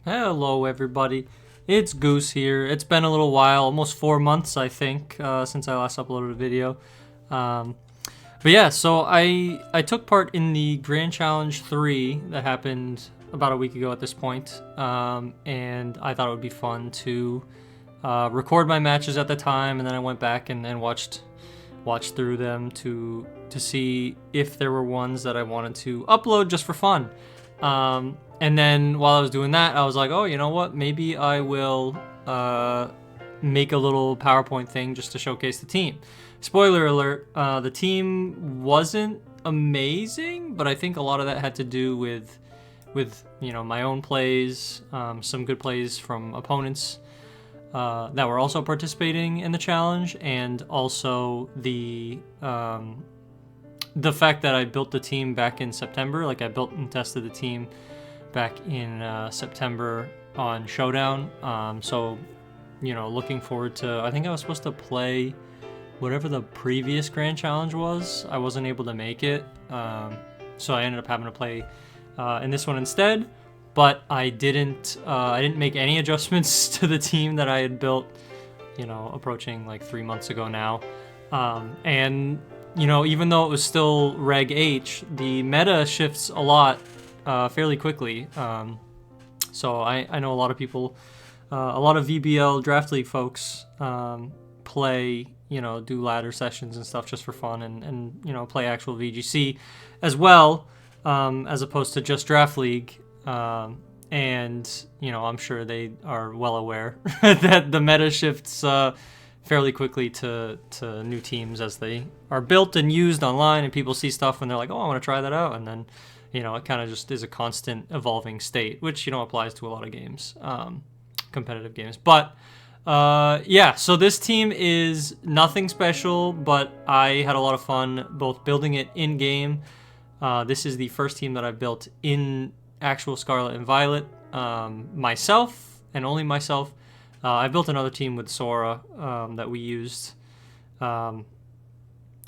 Hello, everybody. It's Goose here. It's been a little while, almost 4 months, I think, since I last uploaded a video. Um, but yeah, so I took part in the Grand Challenge 3 that happened about a week ago at this point, and I thought it would be fun to record my matches at the time, and then I went back and watched through them to see if there were ones that I wanted to upload just for fun. And then while I was doing that, I was like, oh, you know what? Maybe I will make a little PowerPoint thing just to showcase the team. Spoiler alert, the team wasn't amazing, but I think a lot of that had to do with my own plays, some good plays from opponents that were also participating in the challenge, and also the fact that I built the team back in September. Like, I built and tested the team back in September on Showdown. So, looking forward to, I think I was supposed to play whatever the previous Grand Challenge was. I wasn't able to make it. So I ended up having to play in this one instead. But I didn't make any adjustments to the team that I had built, approaching like 3 months ago now. And even though it was still Reg H, the meta shifts a lot fairly quickly. So I know a lot of people, a lot of VBL Draft League folks play, do ladder sessions and stuff just for fun, and play actual VGC as well, as opposed to just Draft League. And I'm sure they are well aware that the meta shifts fairly quickly to new teams as they are built and used online, and people see stuff and they're like, oh, I want to try that out, and then it kind of just is a constant evolving state, which applies to a lot of games, competitive games. But yeah, so this team is nothing special, but I had a lot of fun both building it in game. This is the first team that I've built in actual Scarlet and Violet, myself and only myself. I built another team with Sora that we used. I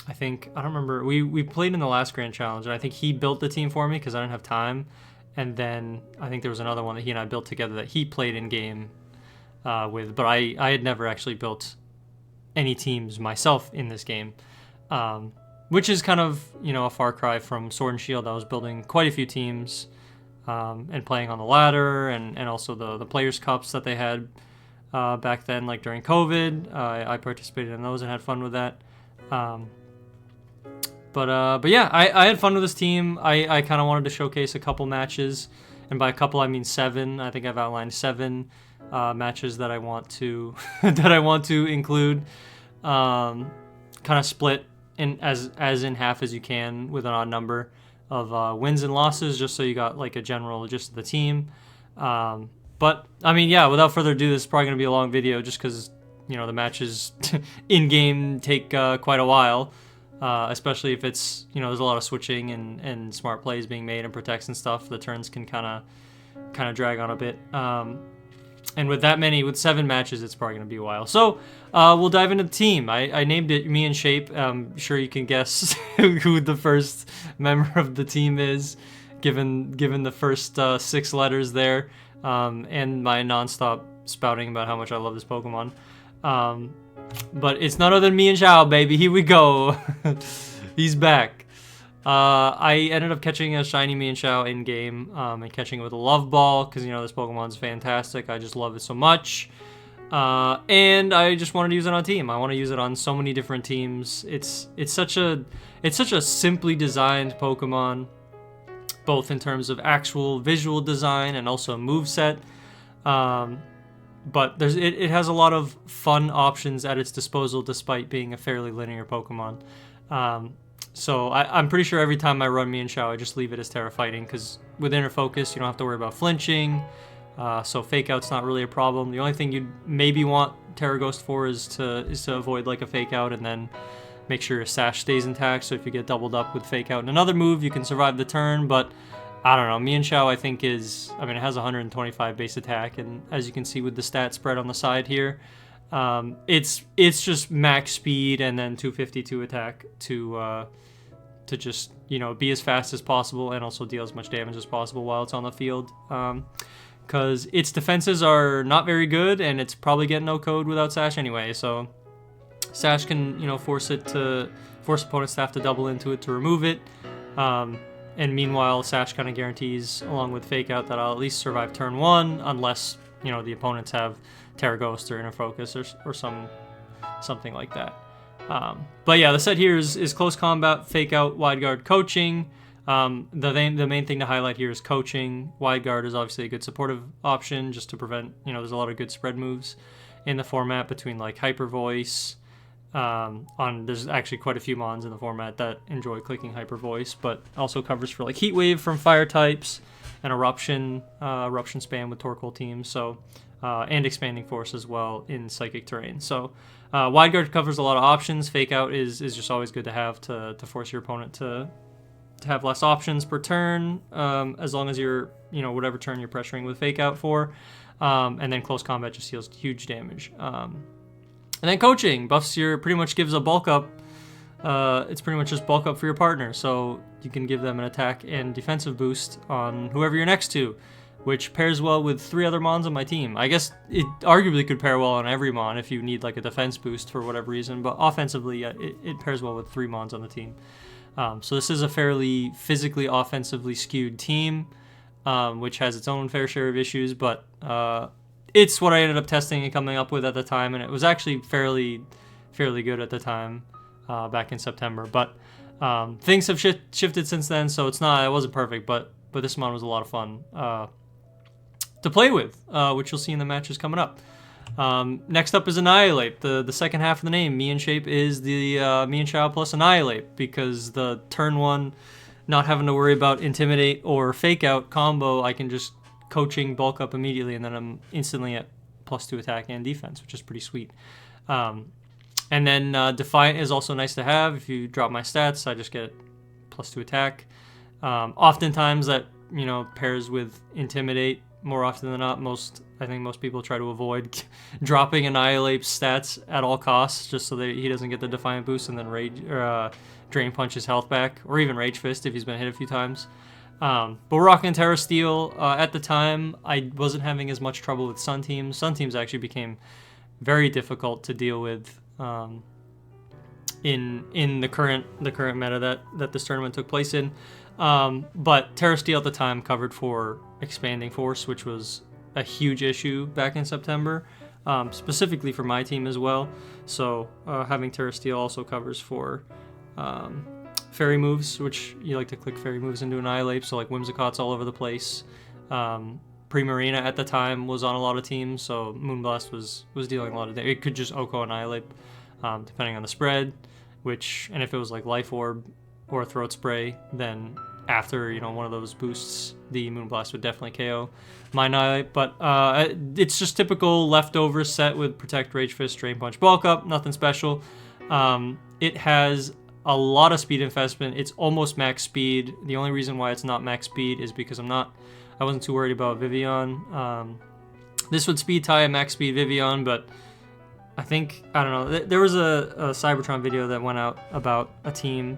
don't remember. We played in the last Grand Challenge, and I think he built the team for me because I didn't have time. And then I think there was another one that he and I built together that he played in game with. But I had never actually built any teams myself in this game, which is kind of a far cry from Sword and Shield. I was building quite a few teams and playing on the ladder, and also the Players' Cups that they had back then, like during COVID. I participated in those and had fun with that. But yeah, I had fun with this team. I kind of wanted to showcase a couple matches, and by a couple I mean 7. I think I've outlined 7 matches that I want to include, kind of split in as in half as you can with an odd number of wins and losses, just so you got like a general gist of the team. But I mean, yeah, without further ado, this is probably gonna be a long video just because the matches in game take quite a while. Especially if it's, there's a lot of switching and smart plays being made and protects and stuff. The turns can kind of drag on a bit. And with 7 matches, it's probably going to be a while. So we'll dive into the team. I named it Me in Shape. I'm sure you can guess who the first member of the team is, given the first 6 letters there, and my nonstop spouting about how much I love this Pokemon. But it's none other than Me and Xiao, baby. Here we go. He's back. I ended up catching a shiny Me and Xiao in game, and catching it with a Love Ball because this Pokemon's fantastic. I just love it so much, and I just wanted to use it on a team. I want to use it on so many different teams. It's such a simply designed Pokemon, both in terms of actual visual design and also moveset. But it has a lot of fun options at its disposal, despite being a fairly linear Pokemon. So I'm pretty sure every time I run Me and Xiao, I just leave it as Terra Fighting, because with Inner Focus, you don't have to worry about flinching. So Fake Out's not really a problem. The only thing you'd maybe want Terra Ghost for is to avoid like a Fake Out, and then make sure your Sash stays intact. So if you get doubled up with Fake Out and another move, you can survive the turn. But I don't know. Me and Xiao, I think, it has 125 base attack, and as you can see with the stat spread on the side here, it's just max speed and then 252 attack to just be as fast as possible and also deal as much damage as possible while it's on the field. because its defenses are not very good, and it's probably getting no code without Sash anyway. So Sash can, force opponents to have to double into it to remove it. And meanwhile, Sash kind of guarantees, along with Fake Out, that I'll at least survive turn 1, unless, the opponents have Terra Ghost or Inner Focus or something like that. But yeah, the set here is Close Combat, Fake Out, Wide Guard, Coaching. The main thing to highlight here is Coaching. Wide Guard is obviously a good supportive option, just to prevent, there's a lot of good spread moves in the format between like Hyper Voice. There's actually quite a few mons in the format that enjoy clicking Hyper Voice, but also covers for like Heat Wave from fire types, and Eruption spam with Torkoal teams. So and Expanding Force as well in Psychic terrain. So Wide Guard covers a lot of options. Fake Out is just always good to have to force your opponent to have less options per turn, as long as you're, whatever turn you're pressuring with Fake Out for. And then Close Combat just deals huge damage. And then Coaching buffs pretty much gives a bulk up. It's pretty much just bulk up for your partner. So you can give them an attack and defensive boost on whoever you're next to, which pairs well with 3 other mons on my team. I guess it arguably could pair well on every mon if you need like a defense boost for whatever reason, but offensively, it pairs well with 3 mons on the team. So this is a fairly physically offensively skewed team, which has its own fair share of issues, but it's what I ended up testing and coming up with at the time, and it was actually fairly good at the time, back in September. But things have shifted since then, so it wasn't perfect, but this mon was a lot of fun to play with, which you'll see in the matches coming up. Next up is Annihilate. The second half of the name, Me and Shape, is the Me and Shao plus Annihilate, because the turn 1, not having to worry about Intimidate or Fake Out combo, I can just Coaching bulk up immediately, and then I'm instantly at +2 attack and defense, which is pretty sweet. And then Defiant is also nice to have. If you drop my stats, I just get +2 attack. Oftentimes that pairs with Intimidate more often than not. I think most people try to avoid dropping Annihilate's stats at all costs, just so that he doesn't get the Defiant boost and then Drain Punch his health back, or even Rage Fist if he's been hit a few times. But we're rocking Terra Steel. At the time, I wasn't having as much trouble with Sun Teams. Sun Teams actually became very difficult to deal with in the current meta that this tournament took place in. But Terra Steel at the time covered for Expanding Force, which was a huge issue back in September, specifically for my team as well. So having Terra Steel also covers for fairy moves, which you like to click fairy moves into Annihilate, so like Whimsicott's all over the place. Primarina at the time was on a lot of teams, so Moonblast was dealing a lot of damage. It could just Oko Annihilate, depending on the spread, and if it was like Life Orb or Throat Spray, then after one of those boosts, the Moonblast would definitely KO my Annihilate. But it's just typical leftover set with Protect, Rage Fist, Drain Punch, Bulk Up, nothing special. It has a lot of speed investment. It's almost max speed. The only reason why it's not max speed is because I wasn't too worried about Vivian. This would speed tie a max speed Vivian, but I don't know. There was a Cybertron video that went out about a team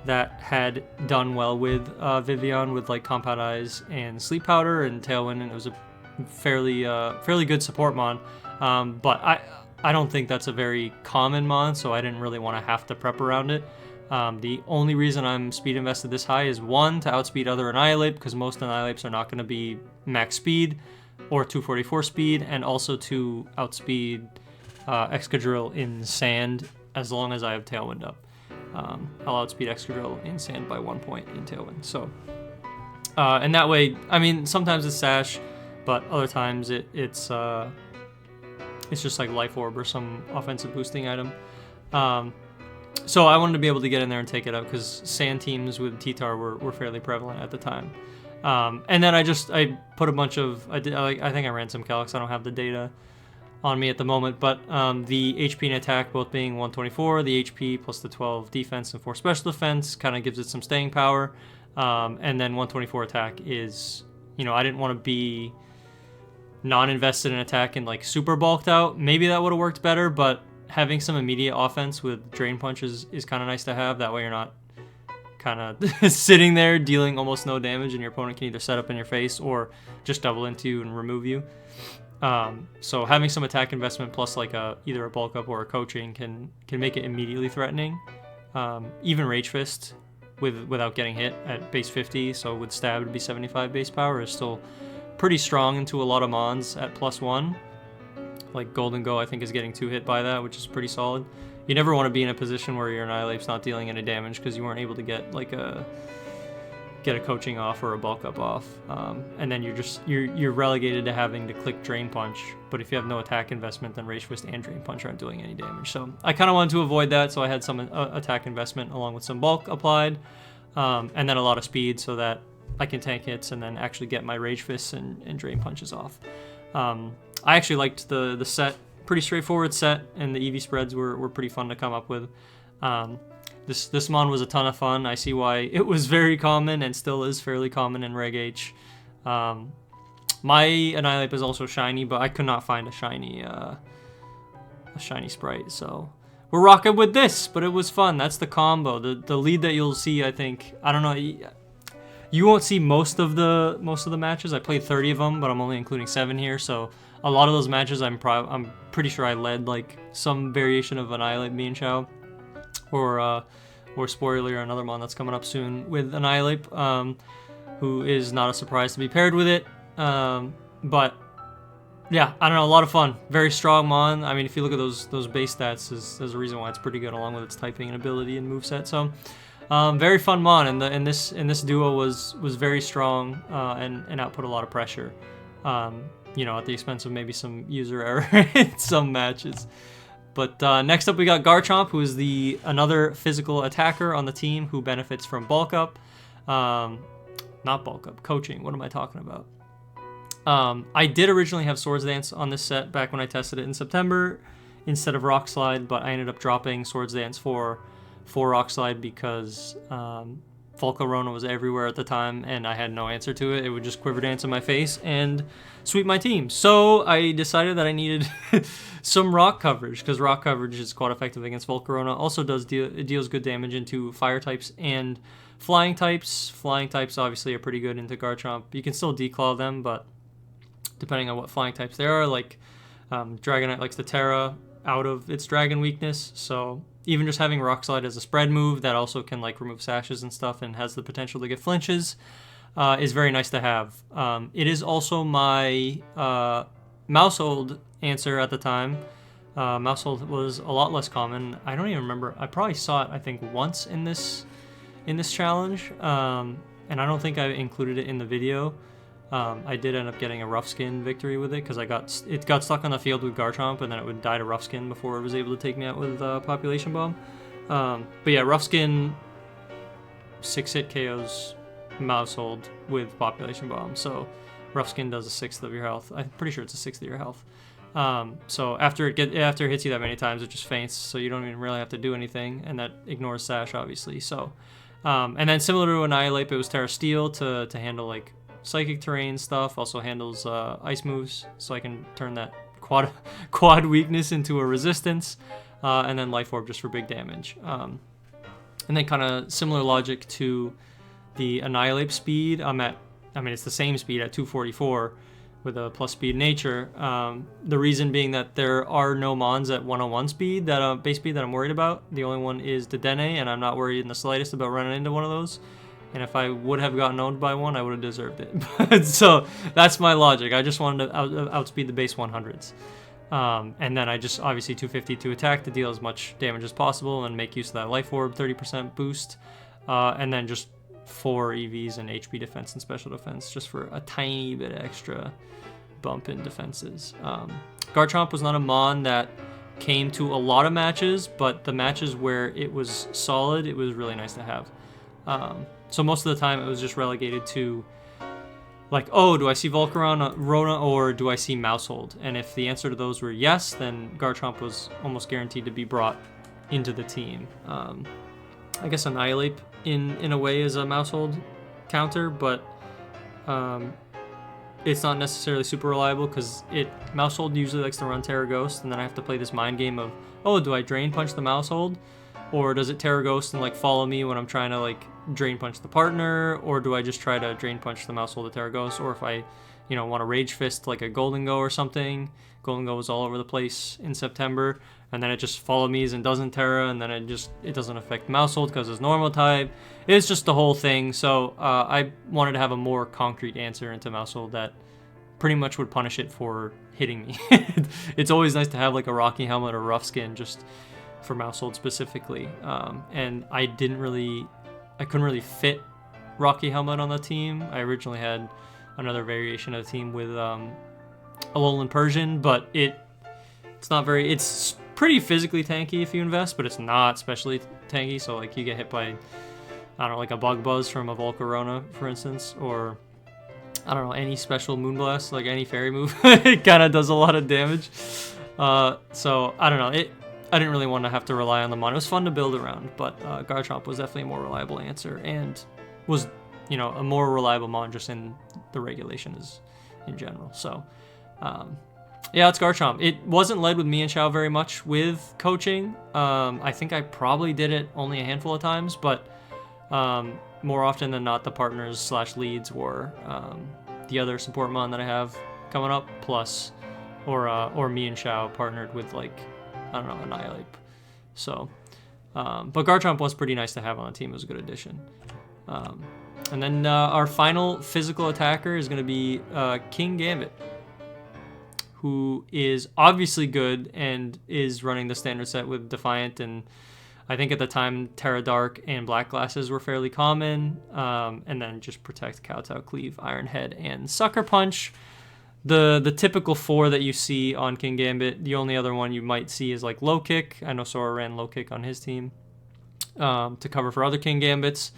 that had done well with Vivian with like Compound Eyes and Sleep Powder and Tailwind, and it was a fairly good support mon. But I don't think that's a very common mon, so I didn't really want to have to prep around it. The only reason I'm speed invested this high is 1, to outspeed other Annihilate, because most Annihilates are not going to be max speed or 244 speed, and also to outspeed Excadrill in Sand as long as I have Tailwind up. I'll outspeed Excadrill in Sand by 1 point in Tailwind. So, and that way, sometimes it's Sash, but other times it's just like Life Orb or some offensive boosting item. So I wanted to be able to get in there and take it up, because Sand teams with T-Tar were fairly prevalent at the time. And then I put a bunch of, I think I ran some calcs. I don't have the data on me at the moment, but the HP and attack both being 124, the HP plus the 12 defense and 4 special defense kind of gives it some staying power. And then 124 attack is, I didn't want to be non-invested in attack and like super bulked out. Maybe that would have worked better, but having some immediate offense with Drain Punches is kind of nice to have. That way you're not kind of sitting there dealing almost no damage, and your opponent can either set up in your face or just double into you and remove you. So having some attack investment plus like either a bulk up or a coaching can make it immediately threatening. Even Rage Fist without getting hit at base 50, so with stab to be 75 base power, is still pretty strong into a lot of mons at +1. Like Golden Go I think is getting 2 hit by that, which is pretty solid. You never want to be in a position where your Annihilape's not dealing any damage because you weren't able to get like a coaching off or a bulk up off, and then you're relegated to having to click Drain Punch. But if you have no attack investment, then Rage Fist and Drain Punch aren't doing any damage. So I kind of wanted to avoid that, so I had some attack investment along with some bulk applied, and then a lot of speed so that I can tank hits and then actually get my Rage Fists and Drain Punches off. I actually liked the set. Pretty straightforward set, and the EV spreads were pretty fun to come up with. This mon was a ton of fun. I see why it was very common and still is fairly common in Reg H. My Annihilape is also shiny, but I could not find a shiny sprite, so we're rocking with this. But it was fun. That's the combo. The lead that you'll see, I think, I don't know. You won't see most of the matches. I played 30 of them, but I'm only including 7 here, so a lot of those matches I'm pretty sure I led like some variation of Annihilate me and Chow, or Spoiler, another mon that's coming up soon with Annihilape, who is not a surprise to be paired with it. But yeah, I don't know, a lot of fun. Very strong mon. I mean, if you look at those base stats, there's a reason why it's pretty good, along with its typing and ability and moveset. So very fun mon, and this duo was very strong and output a lot of pressure. You know, at the expense of maybe some user error in some matches. But next up we got Garchomp, who is another physical attacker on the team who benefits from bulk up. Not bulk up, coaching. What am I talking about? I did originally have Swords Dance on this set back when I tested it in September instead of Rock Slide, but I ended up dropping Swords Dance for Rock Slide because Volcarona was everywhere at the time, and I had no answer to it. It would just Quiver Dance in my face and sweep my team. So I decided that I needed some rock coverage, because rock coverage is quite effective against Volcarona. Also it deals good damage into fire types and flying types. Flying types obviously are pretty good into Garchomp. You can still declaw them, but depending on what flying types they are, like Dragonite likes to Terra out of its dragon weakness, so even just having Rock Slide as a spread move that also can like remove sashes and stuff and has the potential to get flinches is very nice to have. It is also my Mousehold answer at the time. Mousehold was a lot less common. I don't even remember. I probably saw it, I think, once in this challenge, and I don't think I included it in the video. I did end up getting a Rough Skin victory with it because it got stuck on the field with Garchomp, and then it would die to Rough Skin before it was able to take me out with Population Bomb. But yeah, Rough Skin 6-hit KOs Mousehold with Population Bomb, so Rough Skin does a 1/6 of your health. I'm pretty sure it's a 1/6 of your health. So after it hits you that many times, it just faints, so you don't even really have to do anything, and that ignores Sash, obviously. So, and then similar to Annihilate, it was Terra Steel to handle like Psychic Terrain stuff. Also handles ice moves, so I can turn that quad weakness into a resistance, and then Life Orb just for big damage. And then kind of similar logic to the Annihilate speed. It's the same speed at 244 with a plus speed nature. The reason being that there are no mons at 101 speed, base speed, that I'm worried about. The only one is Dedenne, and I'm not worried in the slightest about running into one of those. And if I would have gotten owned by one, I would have deserved it. So that's my logic. I just wanted to outspeed the base 100s. And then I just obviously 250 to attack to deal as much damage as possible and make use of that Life Orb 30% boost. And then just 4 EVs and HP defense and special defense just for a tiny bit extra bump in defenses. Garchomp was not a mon that came to a lot of matches, but the matches where it was solid, it was really nice to have. So most of the time it was just relegated to like, oh, do I see Volcarona or do I see Mousehold? And if the answer to those were yes, then Garchomp was almost guaranteed to be brought into the team. I guess Annihilate in a way is a Mousehold counter, but it's not necessarily super reliable because Mousehold usually likes to run Terra Ghost, and then I have to play this mind game of, oh, do I Drain Punch the Mousehold? Or does it Terra Ghost and like follow me when I'm trying to like drain punch the partner, or do I just try to drain punch the Mousehold of Terragos, or if I, want to Rage Fist like a Golden Go or something. Golden Go was all over the place in September, and then it just follow me's and doesn't Terra, and then it doesn't affect Mousehold because it's normal type. It's just the whole thing. So I wanted to have a more concrete answer into Mousehold that pretty much would punish it for hitting me. It's always nice to have like a Rocky Helmet or Rough Skin just for Mousehold specifically, and I couldn't really fit Rocky Helmet on the team. I originally had another variation of the team with Alolan Persian, but it's pretty physically tanky if you invest, but it's not especially tanky. So like you get hit by, I don't know, like a Bug Buzz from a Volcarona, for instance, or I don't know, any special Moonblast, like any fairy move. It kind of does a lot of damage. So I don't know. I didn't really want to have to rely on the mon. It was fun to build around, but Garchomp was definitely a more reliable answer and was, a more reliable mon just in the regulations in general. So yeah, it's Garchomp. It wasn't led with Mienshao very much with coaching. I think I probably did it only a handful of times, but more often than not, the partners / leads were the other support mon that I have coming up, plus or Mienshao partnered with like, I don't know, Annihilate. So, but Garchomp was pretty nice to have on the team. It was a good addition. And then our final physical attacker is going to be King Gambit, who is obviously good and is running the standard set with Defiant, and I think at the time Terra Dark and Black Glasses were fairly common, and then just Protect, Kowtow, Cleave, Iron Head, and Sucker Punch. The typical 4 that you see on King Gambit. The only other one you might see is like Low Kick. I know Sora ran Low Kick on his team to cover for other King Gambits.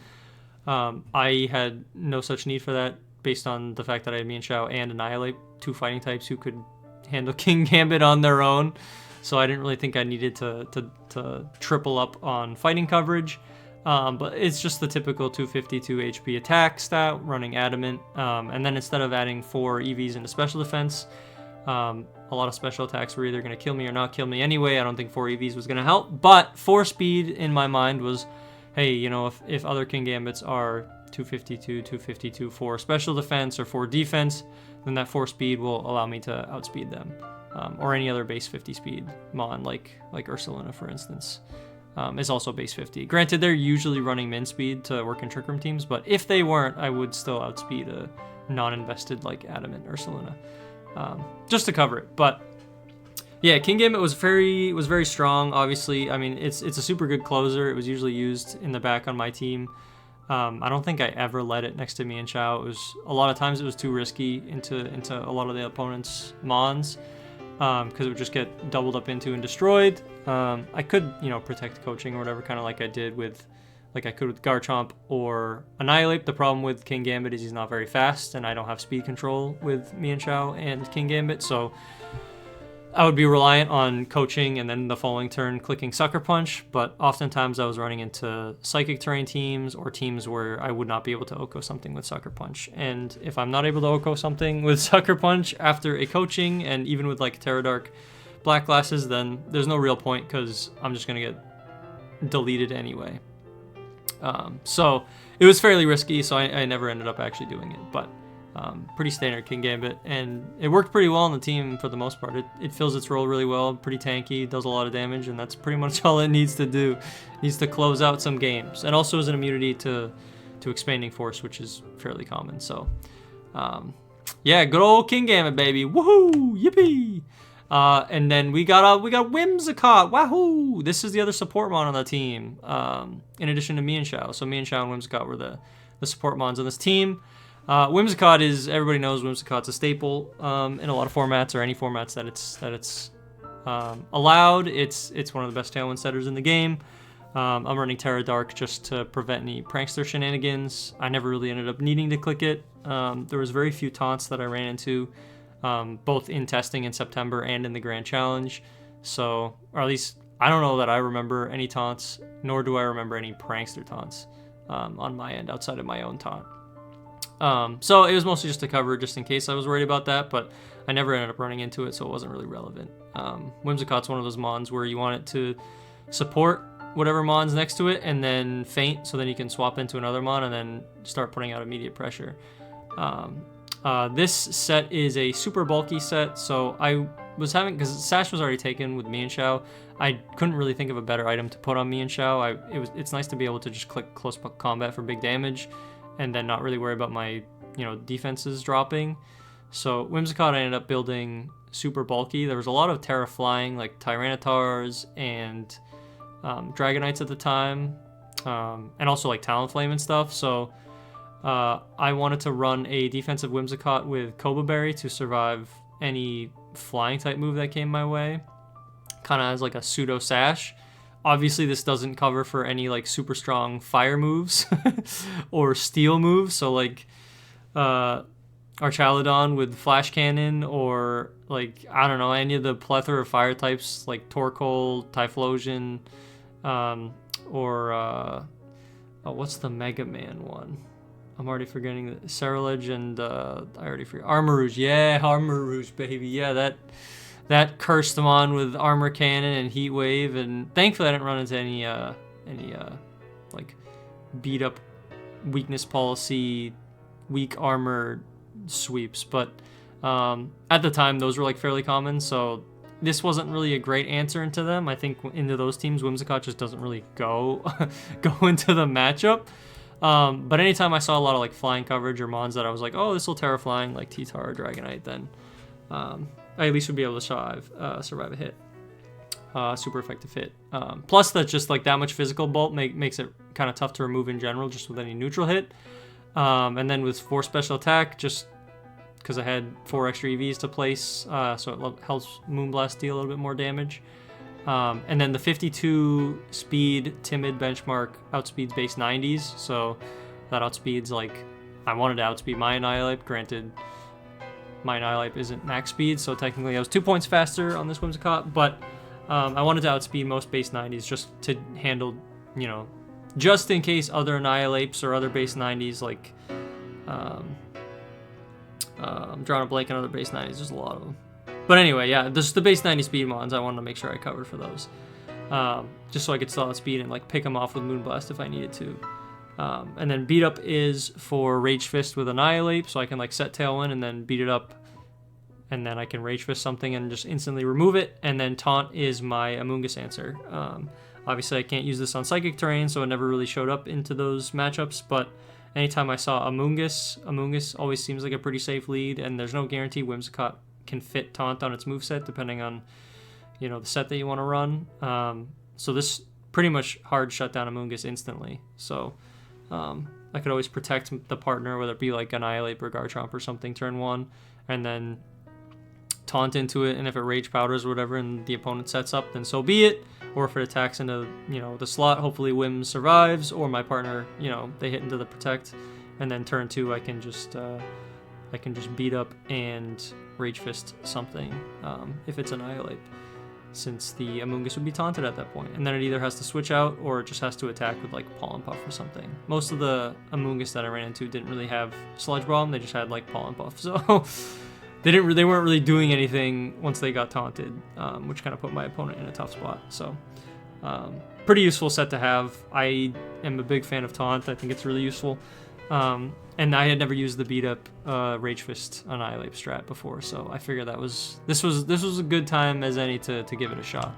I had no such need for that based on the fact that I had Mienshao and Annihilate, 2 fighting types who could handle King Gambit on their own. So I didn't really think I needed to triple up on fighting coverage. But it's just the typical 252 HP attack stat, running Adamant. And then instead of adding 4 EVs into special defense, a lot of special attacks were either going to kill me or not kill me anyway. I don't think 4 EVs was going to help. But 4 speed in my mind was, hey, if other King Gambits are 252 for special defense or 4 defense, then that 4 speed will allow me to outspeed them. Or any other base 50 speed mon, like Ursaluna, for instance. Is also base 50. Granted, they're usually running min speed to work in Trick Room teams, but if they weren't, I would still outspeed a non-invested like Adamant Ursaluna, just to cover it. But yeah, King Gambit was very strong. Obviously, I mean it's a super good closer. It was usually used in the back on my team. I don't think I ever led it next to Mienshao. It was a lot of times it was too risky into a lot of the opponent's mons. Because it would just get doubled up into and destroyed. I could, protect coaching or whatever, kind of like I did with Garchomp or Annihilate. The problem with King Gambit is he's not very fast, and I don't have speed control with Mienshao and King Gambit, so I would be reliant on coaching and then the following turn clicking Sucker Punch, but oftentimes I was running into Psychic Terrain teams or teams where I would not be able to Oko something with Sucker Punch. And if I'm not able to Oko something with Sucker Punch after a coaching, and even with like Terra Dark Black Glasses, then there's no real point because I'm just going to get deleted anyway. So it was fairly risky, so I never ended up actually doing it, but pretty standard King Gambit, and it worked pretty well on the team for the most part. It fills its role really well, pretty tanky, does a lot of damage, and that's pretty much all it needs to do. It needs to close out some games, and also is an immunity to Expanding Force, which is fairly common. So yeah, good old King Gambit, baby. Woohoo! Yippee! And then we got Whimsicott. Wahoo! This is the other support mon on the team, in addition to Mienshao. So Mienshao and Whimsicott were the support mons on this team. Whimsicott is, everybody knows Whimsicott's a staple in a lot of formats, or any formats that it's allowed. It's one of the best Tailwind setters in the game. I'm running Terra Dark just to prevent any prankster shenanigans. I never really ended up needing to click it. There was very few taunts that I ran into, both in testing in September and in the Grand Challenge. So, or at least I don't know that I remember any taunts, nor do I remember any prankster taunts on my end outside of my own taunt. So it was mostly just to cover, just in case I was worried about that, but I never ended up running into it, so it wasn't really relevant. Whimsicott's one of those mons where you want it to support whatever mon's next to it and then faint, so then you can swap into another mon and then start putting out immediate pressure. This set is a super bulky set, so I was having, because Sash was already taken with Mian Shao, I couldn't really think of a better item to put on Mian Shao. It's nice to be able to just click close combat for big damage and then not really worry about my, defenses dropping. So Whimsicott I ended up building super bulky. There was a lot of Terra flying, like Tyrannitars and Dragonites at the time, and also like Talonflame and stuff. So I wanted to run a defensive Whimsicott with Koba Berry to survive any flying type move that came my way, kind of as like a pseudo Sash. Obviously this doesn't cover for any like super strong fire moves or steel moves, so like Archaludon with Flash Cannon, or like, I don't know, any of the plethora of fire types like Torkoal, Typhlosion, or what's the Mega Man one? I'm already forgetting the Ceruledge and I already forgot. Armarouge, yeah, Armarouge, baby, yeah, that cursed them on with Armor Cannon and Heat Wave, and thankfully I didn't run into any like beat up weakness policy, weak armor sweeps, but at the time those were like fairly common, so this wasn't really a great answer into them. I think into those teams Whimsicott just doesn't really go into the matchup. But anytime I saw a lot of like flying coverage or mons that I was like, oh, this will Terra flying like T-Tar or Dragonite, then I at least would be able to survive a hit. Super effective hit. Plus that's just like that much physical bolt makes it kind of tough to remove in general, just with any neutral hit. And then with 4 special attack, just because I had 4 extra EVs to place, so it helps Moonblast deal a little bit more damage. And then the 52 speed timid benchmark outspeeds base 90s, so that outspeeds, like, I wanted to outspeed my Annihilate. Granted, my Annihilate isn't max speed, so technically I was 2 points faster on this Whimsicott, but I wanted to outspeed most base 90s just to handle, just in case other Annihilates or other base 90s, like, I'm drawing a blank on other base 90s, there's a lot of them. But anyway, yeah, this is the base 90 speed mons. I wanted to make sure I covered for those. Just so I could still outspeed and like pick them off with Moonblast if I needed to. And then beat up is for Rage Fist with Annihilate, so I can like set Tailwind and then beat it up, and then I can Rage Fist something and just instantly remove it. And then Taunt is my Amoonguss answer. Obviously I can't use this on Psychic terrain, so it never really showed up into those matchups, but anytime I saw Amoonguss always seems like a pretty safe lead, and there's no guarantee Whimsicott can fit Taunt on its moveset depending on, the set that you want to run. So this pretty much hard shut down Amoonguss instantly. So I could always protect the partner, whether it be like Annihilate or Garchomp or something turn 1, and then Taunt into it, and if it Rage Powders or whatever and the opponent sets up, then so be it. Or if it attacks into, the slot, hopefully Whim survives, or my partner, they hit into the Protect, and then turn 2 I can just beat up and Rage Fist something if it's Annihilate, since the Amoonguss would be taunted at that point. And then it either has to switch out or it just has to attack with like Pollen Puff or something. Most of the Amoonguss that I ran into didn't really have Sludge Bomb, they just had like Pollen Puff. So they weren't really doing anything once they got taunted, which kind of put my opponent in a tough spot. So pretty useful set to have. I am a big fan of Taunt. I think it's really useful. And I had never used the beat up Rage Fist Annihilate strat before, so I figured this was a good time as any to give it a shot.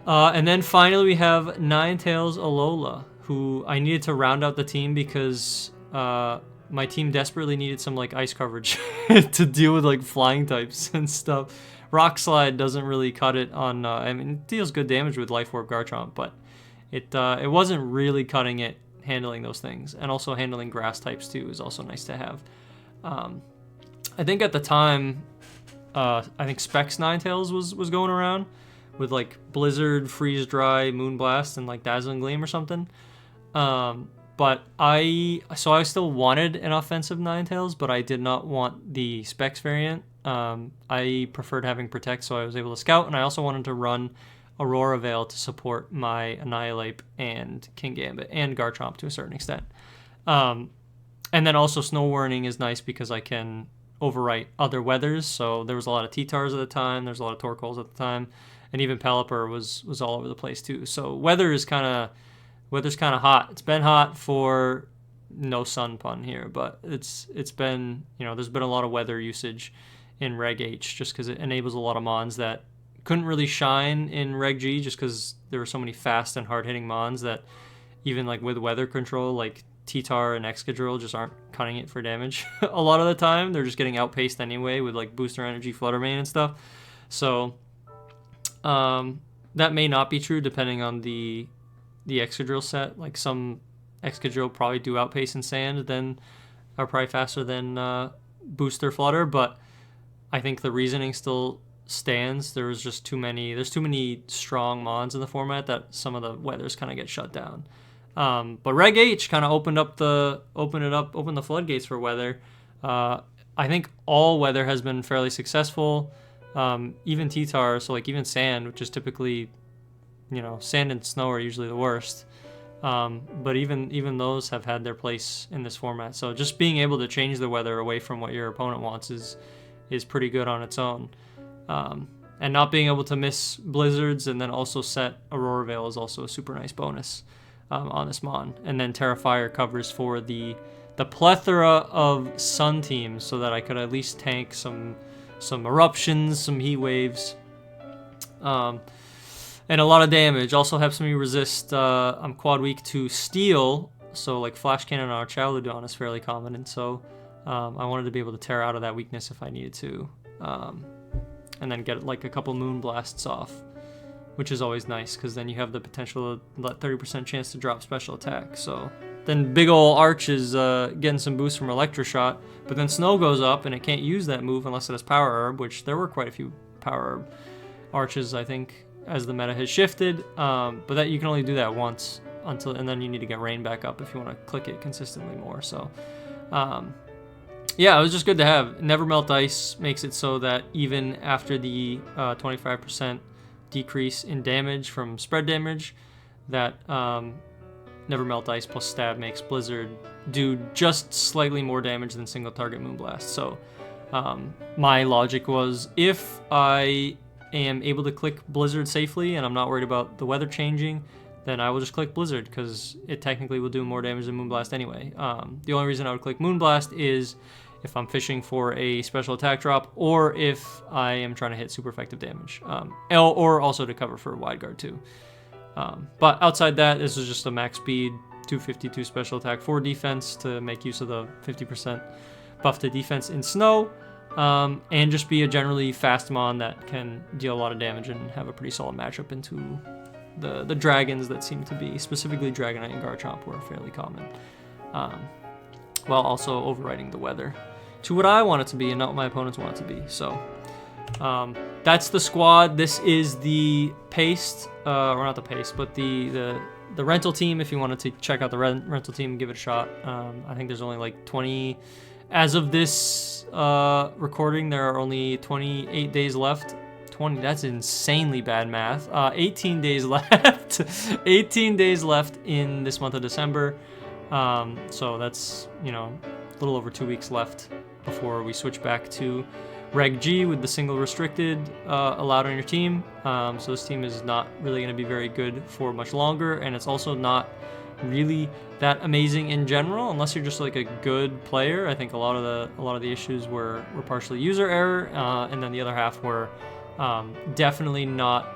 And then finally we have Ninetales Alola, who I needed to round out the team because my team desperately needed some like ice coverage to deal with like flying types and stuff. Rock Slide doesn't really cut it on. It deals good damage with Life Orb Garchomp, but it wasn't really cutting it handling those things, and also handling grass types too is also nice to have. I think at the time, I think Specs Ninetales was going around with like Blizzard, Freeze Dry, Moonblast, and like Dazzling Gleam or something. But I still wanted an offensive Ninetales, but I did not want the Specs variant. I preferred having Protect, so I was able to Scout, and I also wanted to run Aurora Veil to support my Annihilate and King Gambit and Garchomp to a certain extent. And then also Snow Warning is nice because I can overwrite other weathers. So there was a lot of T-Tars at the time, there's a lot of Torkoals at the time, and even Pelipper was all over the place too. So weather's kind of hot. It's been hot for no sun pun here, but it's been, there's been a lot of weather usage in Reg H just because it enables a lot of mons that couldn't really shine in Reg G just because there were so many fast and hard-hitting mons that even like with weather control, like T-Tar and Excadrill just aren't cutting it for damage a lot of the time. They're just getting outpaced anyway with like booster energy, Flutter Mane and stuff. So that may not be true depending on the Excadrill set. Like some Excadrill probably do outpace in sand, then are probably faster than booster Flutter, but I think the reasoning still stands. There's too many strong mons in the format that some of the weathers kind of get shut down. But Reg H kind of opened the floodgates for weather. I think all weather has been fairly successful. Even T-Tar, so like even sand, which is typically, sand and snow are usually the worst. But even those have had their place in this format. So just being able to change the weather away from what your opponent wants is pretty good on its own. And not being able to miss blizzards and then also set Aurora Veil is also a super nice bonus on this mon. And then Terrifier covers for the plethora of sun teams so that I could at least tank some eruptions, some heat waves, and a lot of damage. Also helps me resist, I'm quad weak to steel, so like Flash Cannon on Archaludon is fairly common, and so I wanted to be able to tear out of that weakness if I needed to. And then get like a couple Moon Blasts off, which is always nice because then you have the potential to let 30% chance to drop special attack. So then big ol' Arch is getting some boost from Electroshot, but then Snow goes up and it can't use that move unless it has Power Herb, which there were quite a few Power Herb Arches, I think, as the meta has shifted. But that you can only do that once and then you need to get Rain back up if you want to click it consistently more. So yeah, it was just good to have. Never Melt Ice makes it so that even after the 25% decrease in damage from spread damage, that Never Melt Ice plus Stab makes Blizzard do just slightly more damage than single target Moonblast. So my logic was, if I am able to click Blizzard safely and I'm not worried about the weather changing, then I will just click Blizzard because it technically will do more damage than Moonblast anyway. The only reason I would click Moonblast is if I'm fishing for a special attack drop, or if I am trying to hit super effective damage, or also to cover for Wide Guard too. But outside that, this is just a max speed, 252 special attack, 4 defense to make use of the 50% buff to defense in snow, and just be a generally fast mon that can deal a lot of damage and have a pretty solid matchup into the dragons that seem to be, specifically Dragonite and Garchomp, were fairly common, while also overriding the weather to what I want it to be and not what my opponents want it to be. So that's the squad. This is the paste, or not the paste, but the rental team. If you wanted to check out the rental team and give it a shot, I think there's only like 20, as of this recording, there are only 28 days left. 20, that's insanely bad math. 18 days left. 18 days left in this month of December. So that's, a little over 2 weeks left before we switch back to Reg G with the single restricted allowed on your team. So this team is not really going to be very good for much longer, and it's also not really that amazing in general unless you're just like a good player. I think a lot of the issues were partially user error, and then the other half were definitely not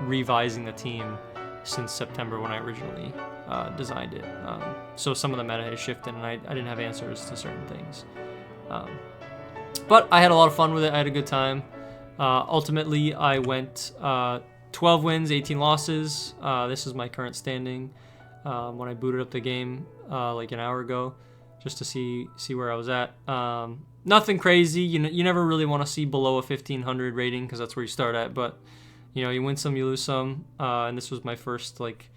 revising the team since September when I originally designed it. So some of the meta has shifted, and I didn't have answers to certain things. But I had a lot of fun with it. I had a good time. Ultimately, I went 12 wins, 18 losses. This is my current standing when I booted up the game like an hour ago, just to see where I was at. Nothing crazy. You never really want to see below a 1500 rating because that's where you start at. But you win some, you lose some. And this was my first like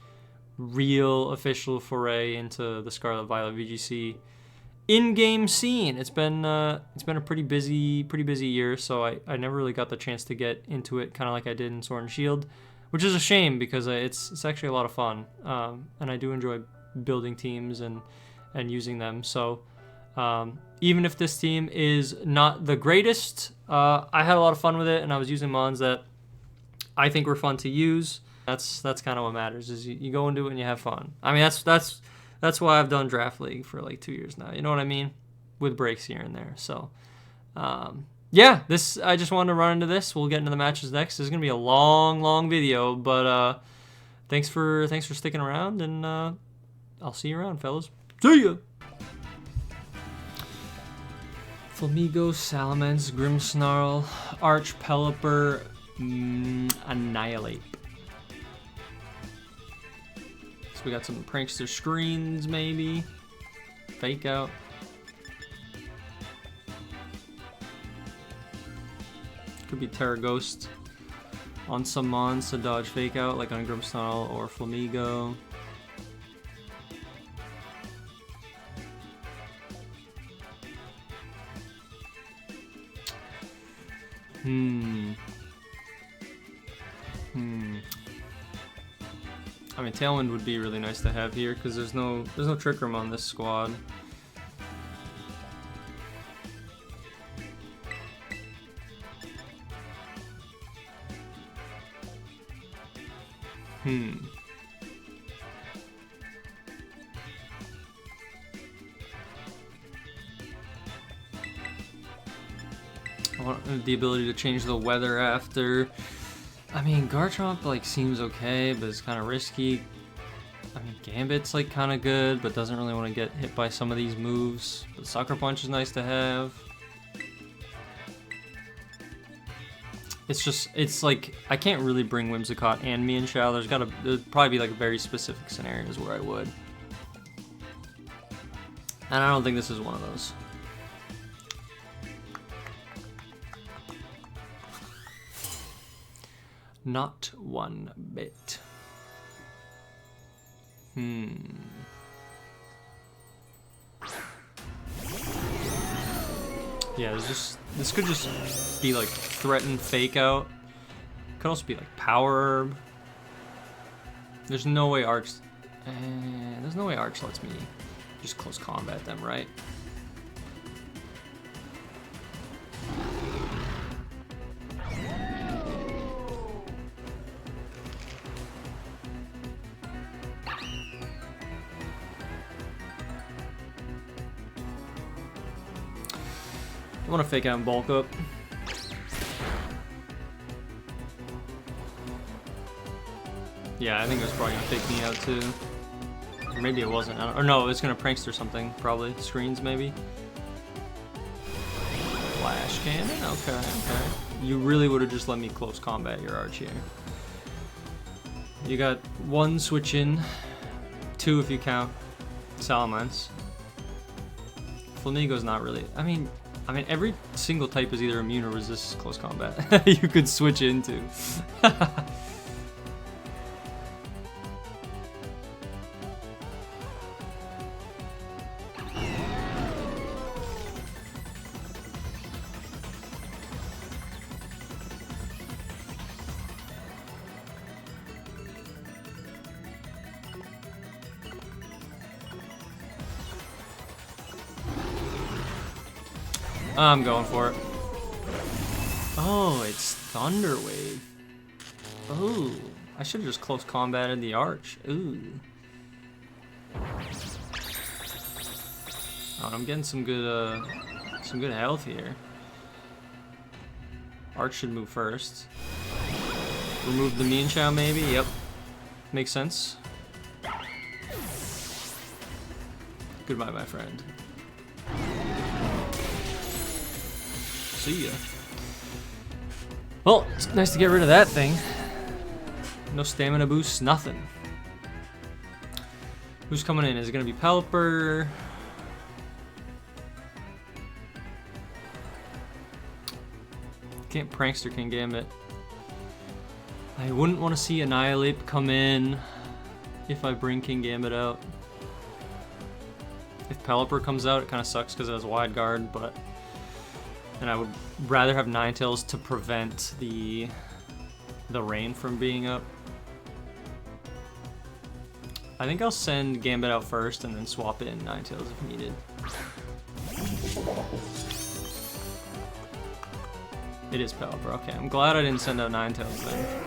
real official foray into the Scarlet Violet VGC in-game scene. It's been a pretty busy year, so I never really got the chance to get into it kind of like I did in Sword and Shield, which is a shame because it's actually a lot of fun, and I do enjoy building teams and using them. So even if this team is not the greatest, I had a lot of fun with it, and I was using mons that I think were fun to use. That's kind of what matters, is you go into it and you have fun. I mean, that's why I've done Draft League for like 2 years now. You know what I mean? With breaks here and there. So, yeah, I just wanted to run into this. We'll get into the matches next. This is gonna be a long video, but thanks for sticking around, and I'll see you around, fellas. See ya. Flamigo, Salamence, Grimmsnarl, Arch, Pelipper, Annihilate. So we got some Prankster Screens, maybe. Fake Out. Could be Terra Ghost on some mons to dodge Fake Out, like on Grimmsnarl or Flamigo. I mean, Tailwind would be really nice to have here because there's no Trick Room on this squad. I want the ability to change the weather after. I mean, Garchomp like seems okay, but it's kind of risky. I mean, Gambit's like kind of good, but doesn't really want to get hit by some of these moves. But Sucker Punch is nice to have. It's like, I can't really bring Whimsicott and Mienshao. There'd probably be like very specific scenarios where I would. And I don't think this is one of those. Not one bit. Yeah, this could just be like Threaten, Fake Out. Could also be like Power Herb. There's no way Arch lets me just close combat them, right? I want to Fake Out and bulk up. Yeah, I think it was probably gonna fake me out too. Or maybe it wasn't. Or no, it was gonna Prankster something, probably. Screens, maybe. Flash Cannon? Okay. You really would have just let me close combat your Arch here. You got 1 switch in, 2 if you count Salamence. Flamigo's not really. I mean, every single type is either immune or resists close combat. You could switch into. I'm going for it. Oh, it's Thunder Wave. Oh, I should have just close combated the Arch. Ooh. Oh, I'm getting some good health here. Arch should move first. Remove the Mienshao maybe. Yep, makes sense. Goodbye, my friend. See ya. Well, it's nice to get rid of that thing. No stamina boosts, nothing. Who's coming in? Is it gonna be Pelipper? Can't Prankster King Gambit. I wouldn't want to see Annihilate come in if I bring King Gambit out. If Pelipper comes out, it kind of sucks because it has wide guard, but. And I would rather have Ninetales to prevent the rain from being up. I think I'll send Gambit out first and then swap in Ninetales if needed. It is Pelipper. Okay, I'm glad I didn't send out Ninetales then.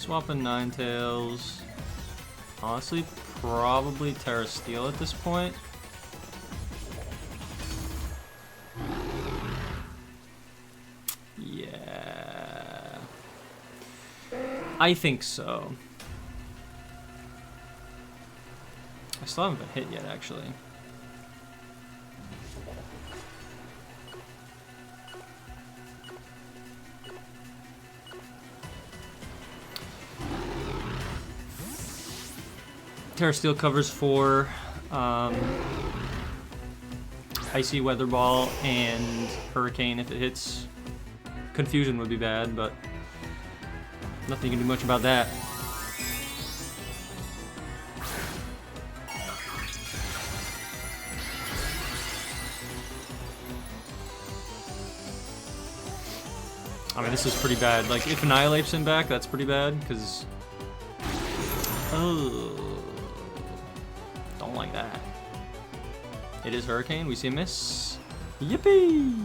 Swapping Ninetales. Honestly, probably Terra Steel at this point. Yeah. I think so. I still haven't been hit yet, actually. Terra Steel covers for Icy Weather Ball and Hurricane if it hits. Confusion would be bad, but nothing you can do much about that. I mean, this is pretty bad. Like, if Annihilate's in back, that's pretty bad, because... Oh... Don't like that. It is Hurricane. We see a miss. Yippee!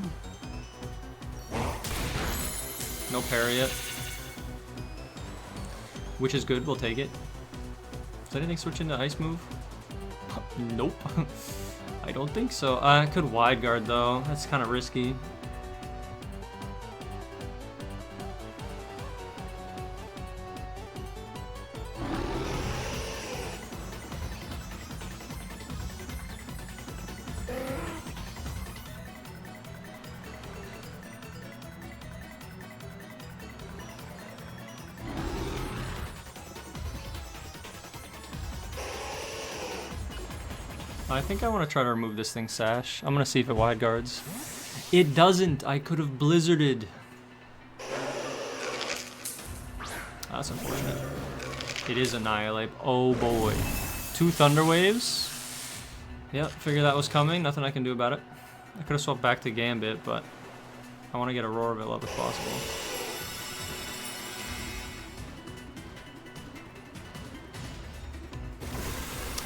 No parry yet. Which is good. We'll take it. Does anything switch into Ice move? Nope. I don't think so. I could Wide Guard, though. That's kind of risky. I think I want to try to remove this thing, Sash. I'm going to see if it Wide Guards. It doesn't. I could have Blizzarded. That's unfortunate. It is Annihilate. Oh boy. 2 Thunder Waves. Yep, figure that was coming. Nothing I can do about it. I could have swapped back to Gambit, but I want to get Auroraville up if possible.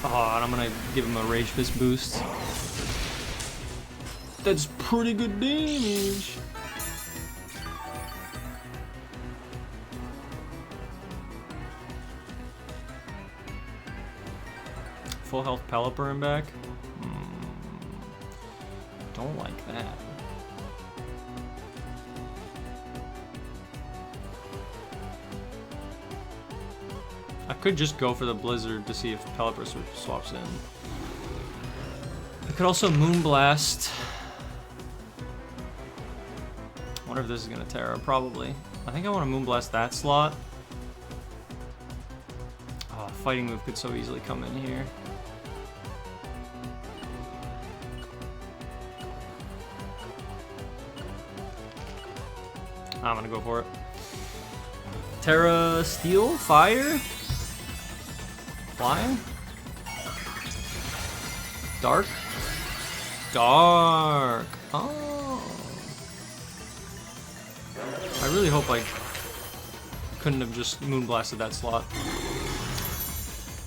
Oh, and I'm gonna give him a Rage Fist boost. That's pretty good damage. Full health Pelipper in back. Don't like that. I could just go for the Blizzard to see if Pelipper swaps in. I could also Moonblast. I wonder if this is gonna Terra. Probably. I think I want to Moonblast that slot. Oh, Fighting move could so easily come in here. I'm gonna go for it. Terra Steel? Fire? Flying? Dark? Dark. Oh. I really hope I couldn't have just Moonblasted that slot.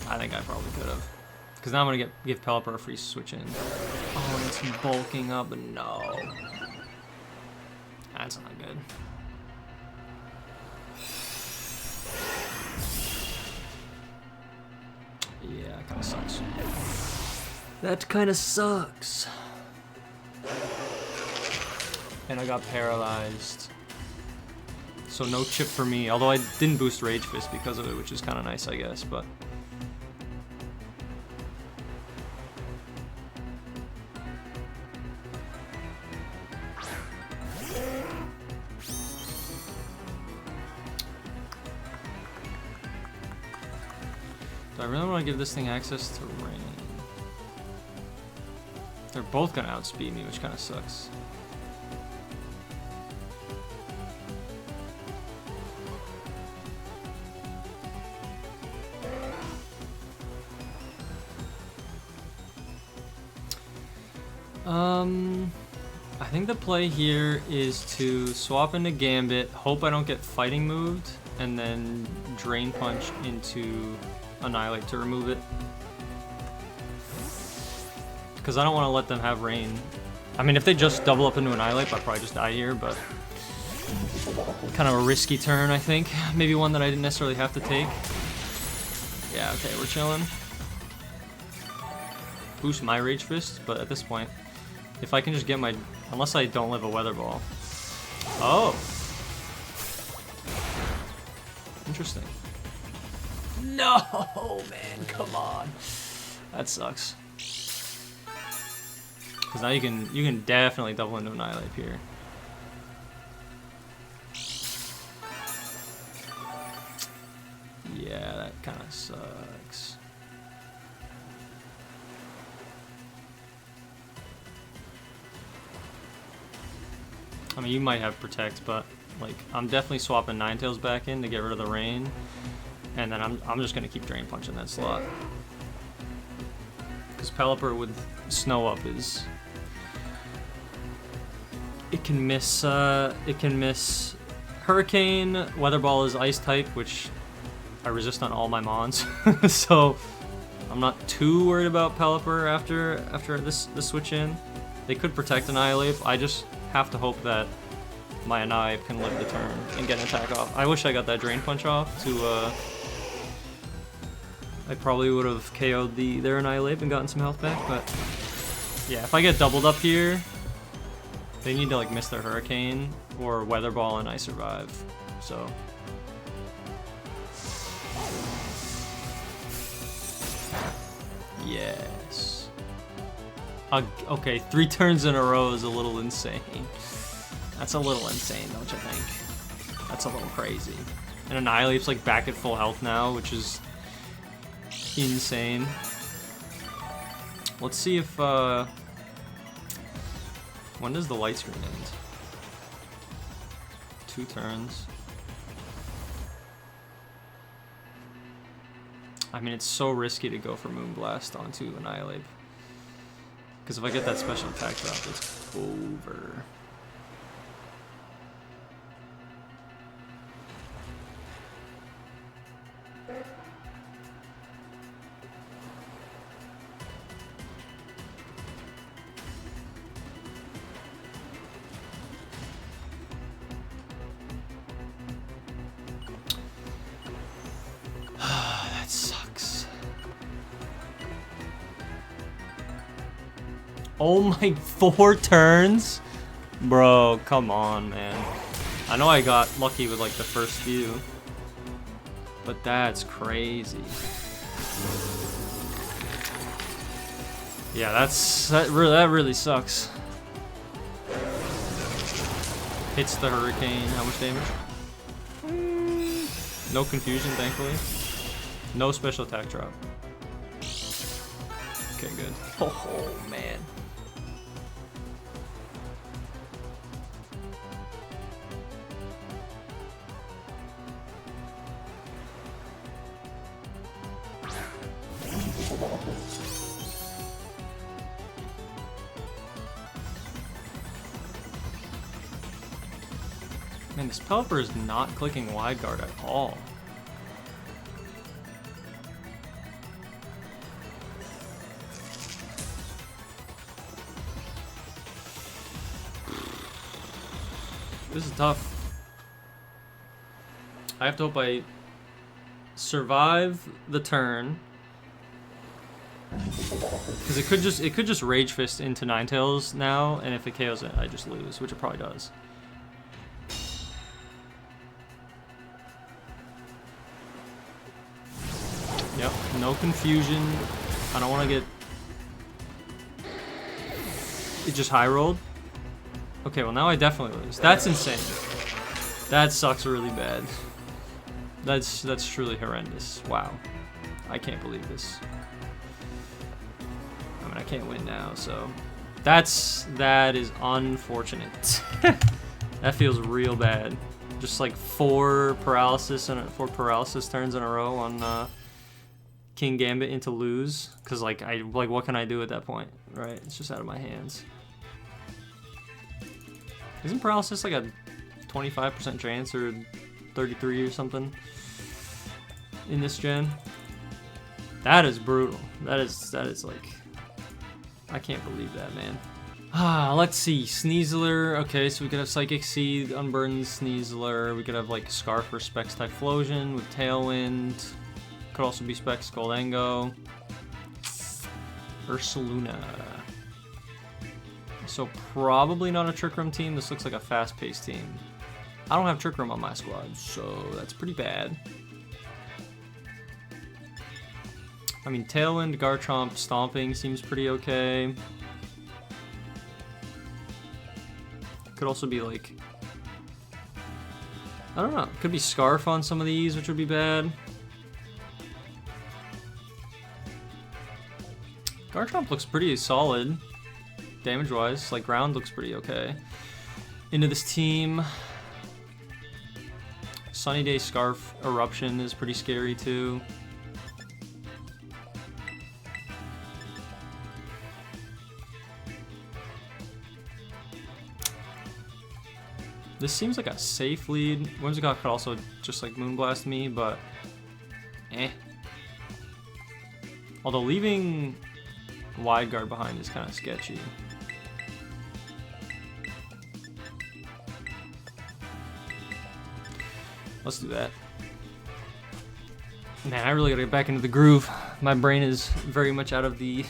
I think I probably could have. Because now I'm going to give Pelipper a free switch in. Oh, it's bulking up. No. That's not good. Yeah, that kind of sucks. That kind of sucks. And I got paralyzed. So no chip for me. Although I didn't boost Rage Fist because of it, which is kind of nice, I guess. But do I really want to give this thing access to rain? They're both going to outspeed me, which kind of sucks. I think the play here is to swap into Gambit, hope I don't get Fighting moved, and then Drain Punch into Annihilate to remove it. Because I don't want to let them have Rain. I mean, if they just double up into Annihilate, I'll probably just die here, but Kind of a risky turn, I think. Maybe one that I didn't necessarily have to take. Yeah, okay, we're chilling. Boost my Rage Fist, but at this point, if I can just get my... Unless I don't live a Weather Ball. Oh! Interesting. No, man, come on. That sucks. Because now you can definitely double into Annihilate here. Yeah, that kind of sucks. I mean, you might have Protect, but like I'm definitely swapping Ninetales back in to get rid of the rain, and then I'm just gonna keep Drain Punching that slot. Because Pelipper with Snow Up is it can miss Hurricane. Weather Ball is Ice type, which I resist on all my mons, so I'm not too worried about Pelipper after this switch in. They could Protect Annihilate. I just have to hope that my Annihilate can live the turn and get an attack off. I wish I got that Drain Punch off to I probably would have KO'd their Annihilate and gotten some health back, but yeah, if I get doubled up here, they need to like miss their Hurricane or Weather Ball and I survive. So yes. Okay, 3 turns in a row is a little insane. That's a little insane, don't you think? That's a little crazy. And Annihilate's like back at full health now, which is insane. Let's see if when does the light screen end? 2 turns. I mean, it's so risky to go for Moonblast onto Annihilate. Because if I get that special attack drop, it's over. That sucks. Oh my, 4 turns? Bro, come on, man. I know I got lucky with like the first few, but that's crazy. Yeah, that really sucks. Hits the Hurricane. How much damage? No confusion, thankfully. No special attack drop. Okay, good. Oh man. Man, this Pelipper is not clicking wide guard at all. This is tough. I have to hope I survive the turn. Because it could just Rage Fist into Ninetales now, and if it KOs it, I just lose, which it probably does. Yep, no confusion. I don't want to get it just high rolled. Okay, well now I definitely lose. That's insane. That sucks really bad. That's truly horrendous. Wow. I can't believe this. I mean, I can't win now, so that is unfortunate. That feels real bad. Just like 4 paralysis turns in a row on King Gambit into lose, because like what can I do at that point, right? It's just out of my hands. Isn't paralysis like a 25% chance or 33 or something in this gen? That is brutal. That is like, I can't believe that, man. Let's see. Sneasler. Okay, so we could have Psychic Seed, Unburdened Sneasler. We could have like Scarf or Specs Typhlosion with Tailwind. Could also be Specs Goldango. Ursaluna. So probably not a Trick Room team. This looks like a fast-paced team. I don't have Trick Room on my squad, so that's pretty bad. I mean, Tailwind, Garchomp, Stomping seems pretty okay. Could also be like, I don't know, could be Scarf on some of these, which would be bad. Garchomp looks pretty solid, damage-wise. Like, ground looks pretty okay. Into this team, Sunny Day Scarf Eruption is pretty scary too. This seems like a safe lead. Whimsicott could also just like Moonblast me, but eh. Although leaving Wide Guard behind is kind of sketchy. Let's do that. Man, I really gotta get back into the groove. My brain is very much out of the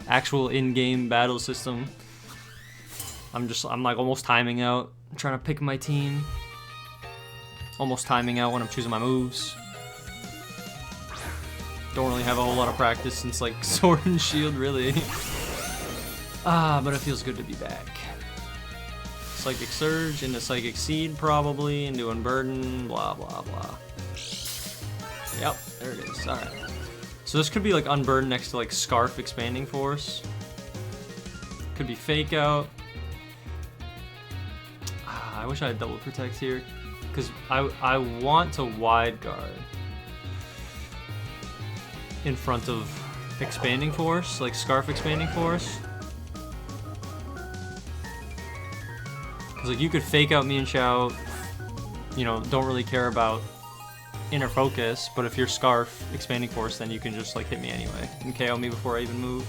actual in-game battle system. I'm like almost timing out. I'm trying to pick my team. Almost timing out when I'm choosing my moves. Don't really have a whole lot of practice since like Sword and Shield, really. But it feels good to be back. Psychic Surge into Psychic Seed, probably, into Unburden, blah, blah, blah. Yep, there it is. Alright. So this could be like Unburden next to like Scarf Expanding Force. Could be Fake Out. I wish I had Double Protect here, because I want to Wide Guard in front of Expanding Force, like Scarf Expanding Force. Because like you could Fake Out me and Xiao, you know, don't really care about Inner Focus, but if you're Scarf Expanding Force, then you can just like hit me anyway and KO me before I even move.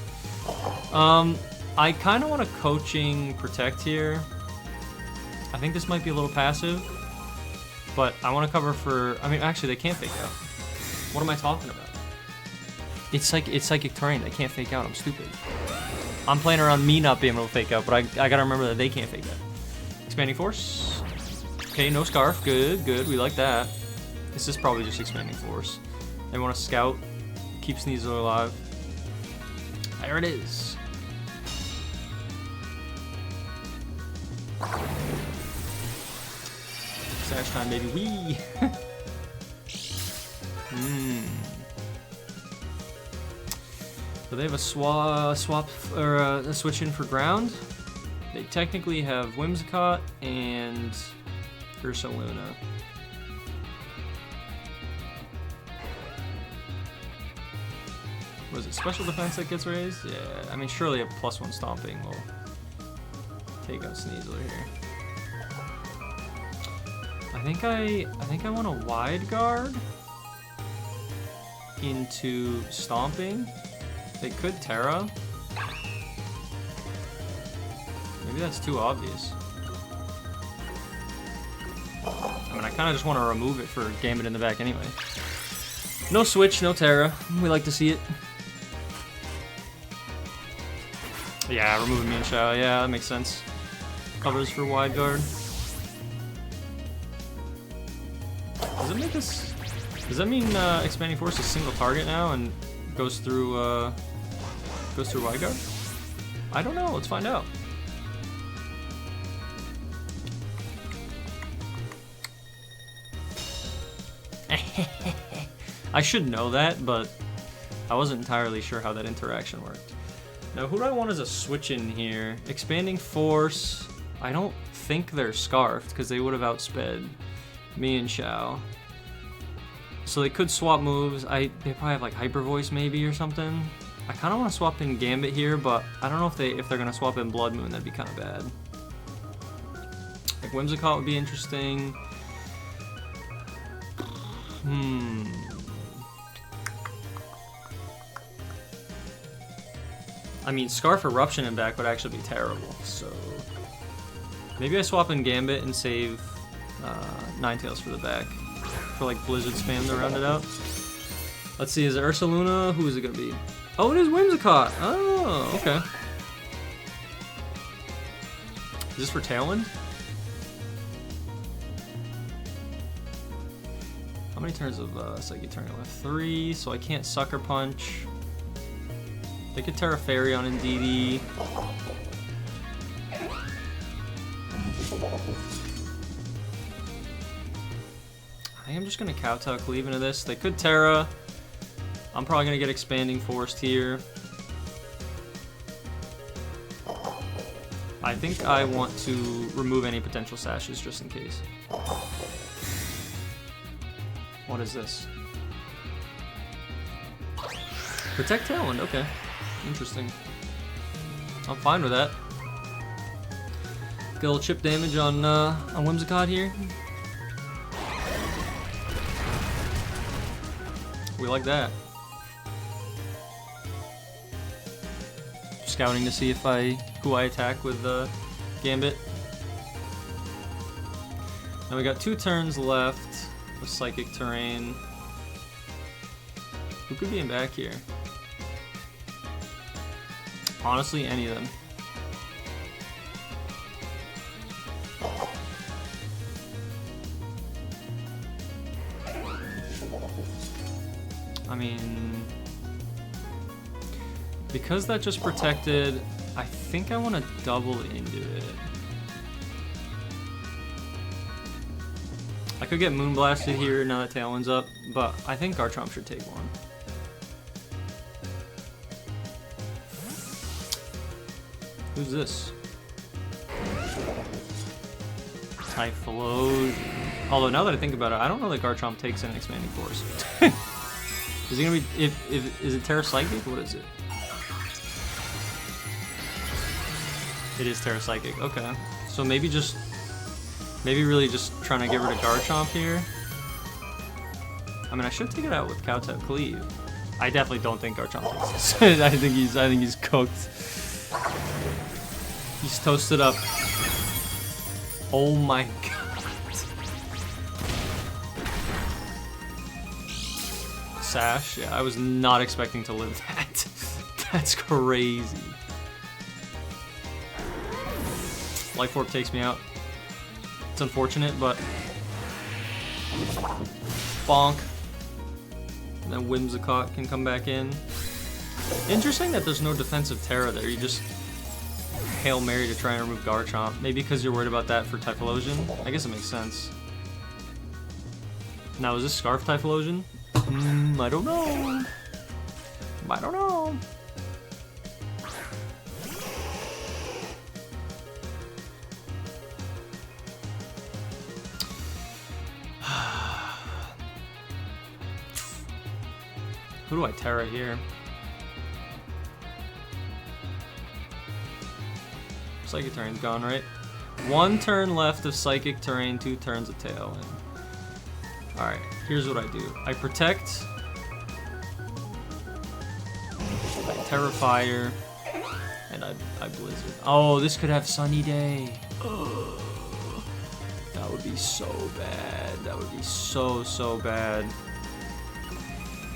I kind of want to Coaching Protect here. I think this might be a little passive, but I want to cover for, I mean, actually they can't Fake Out. What am I talking about? It's Psychic Terrain, they can't Fake Out, I'm stupid. I'm playing around me not being able to Fake Out, but I gotta remember that they can't Fake Out. Expanding Force. Okay, no Scarf, good, we like that. This is probably just Expanding Force. They want to Scout, keep Sneasler alive. There it is. Sash time, baby. Wee! So they have a swap or a switch in for ground. They technically have Whimsicott and Ursaluna. Was it special defense that gets raised? Yeah, I mean surely a +1 stomping will take out Sneasler here. I think I want to Wide Guard into Stomping. They could Terra. Maybe that's too obvious. I mean, I kind of just want to remove it for Gambit in the back anyway. No switch, no Terra. We like to see it. Yeah, removing me and Xiao. Yeah, that makes sense. Covers for Wide Guard. Does it make this? Does that mean Expanding Force is single target now and goes through Wide Guard? I don't know. Let's find out. I should know that, but I wasn't entirely sure how that interaction worked. Now, who do I want as a switch in here? Expanding Force. I don't think they're Scarfed because they would have outsped me and Xiao. So they could swap moves. They probably have like Hyper Voice maybe or something. I kind of want to swap in Gambit here, but I don't know if they're gonna swap in Blood Moon. That'd be kind of bad. Like Whimsicott would be interesting. I mean, Scarf Eruption and back would actually be terrible, so... Maybe I swap in Gambit and save Ninetales for the back. For like Blizzard spam to round it out. Let's see, is it Ursaluna? Who is it gonna be? Oh, it is Whimsicott! Oh, okay. Is this for Tailwind? How many turns of Psychic Terrain left? 3, so I can't Sucker Punch. They could Terra Fairy on Indeedee. I think I'm just gonna Kowtow Cleave into this. They could Terra. I'm probably gonna get Expanding Forest here. I think I want to remove any potential sashes just in case. What is this? Protect Tailwind, okay. Interesting. I'm fine with that. Get a little chip damage on Whimsicott here. We like that. Scouting to see if who I attack with Gambit. Now we got 2 turns left with Psychic Terrain. Who could be in back here? Honestly, any of them. I mean, because that just protected, I think I want to double into it. I could get Moonblasted here now that Tailwind's up, but I think Garchomp should take one. Who's this? Typhlosion. Although now that I think about it, I don't know that Garchomp takes an Expanding Force. Is it gonna be? Is it Terra Psychic? What is it? It is Terra Psychic. Okay. So maybe really just trying to get rid of Garchomp here. I mean, I should take it out with Kowtow Cleave. I definitely don't think Garchomp takes this. I think he's cooked. He's toasted up. Oh my god. Sash? Yeah, I was not expecting to live that. That's crazy. Life Orb takes me out. It's unfortunate, but... Bonk. And then Whimsicott can come back in. Interesting that there's no defensive Terra there. You just Hail Mary to try and remove Garchomp. Maybe because you're worried about that for Typhlosion? I guess it makes sense. Now, is this Scarf Typhlosion? I don't know. I don't know. Who do I Terra here? Psychic Terrain's gone, right? 1 turn left of Psychic Terrain, 2 turns of Tailwind. Alright, here's what I do. I protect. I Terra Fire. And I Blizzard. Oh, this could have Sunny Day. Ugh. That would be so bad. That would be so, so bad.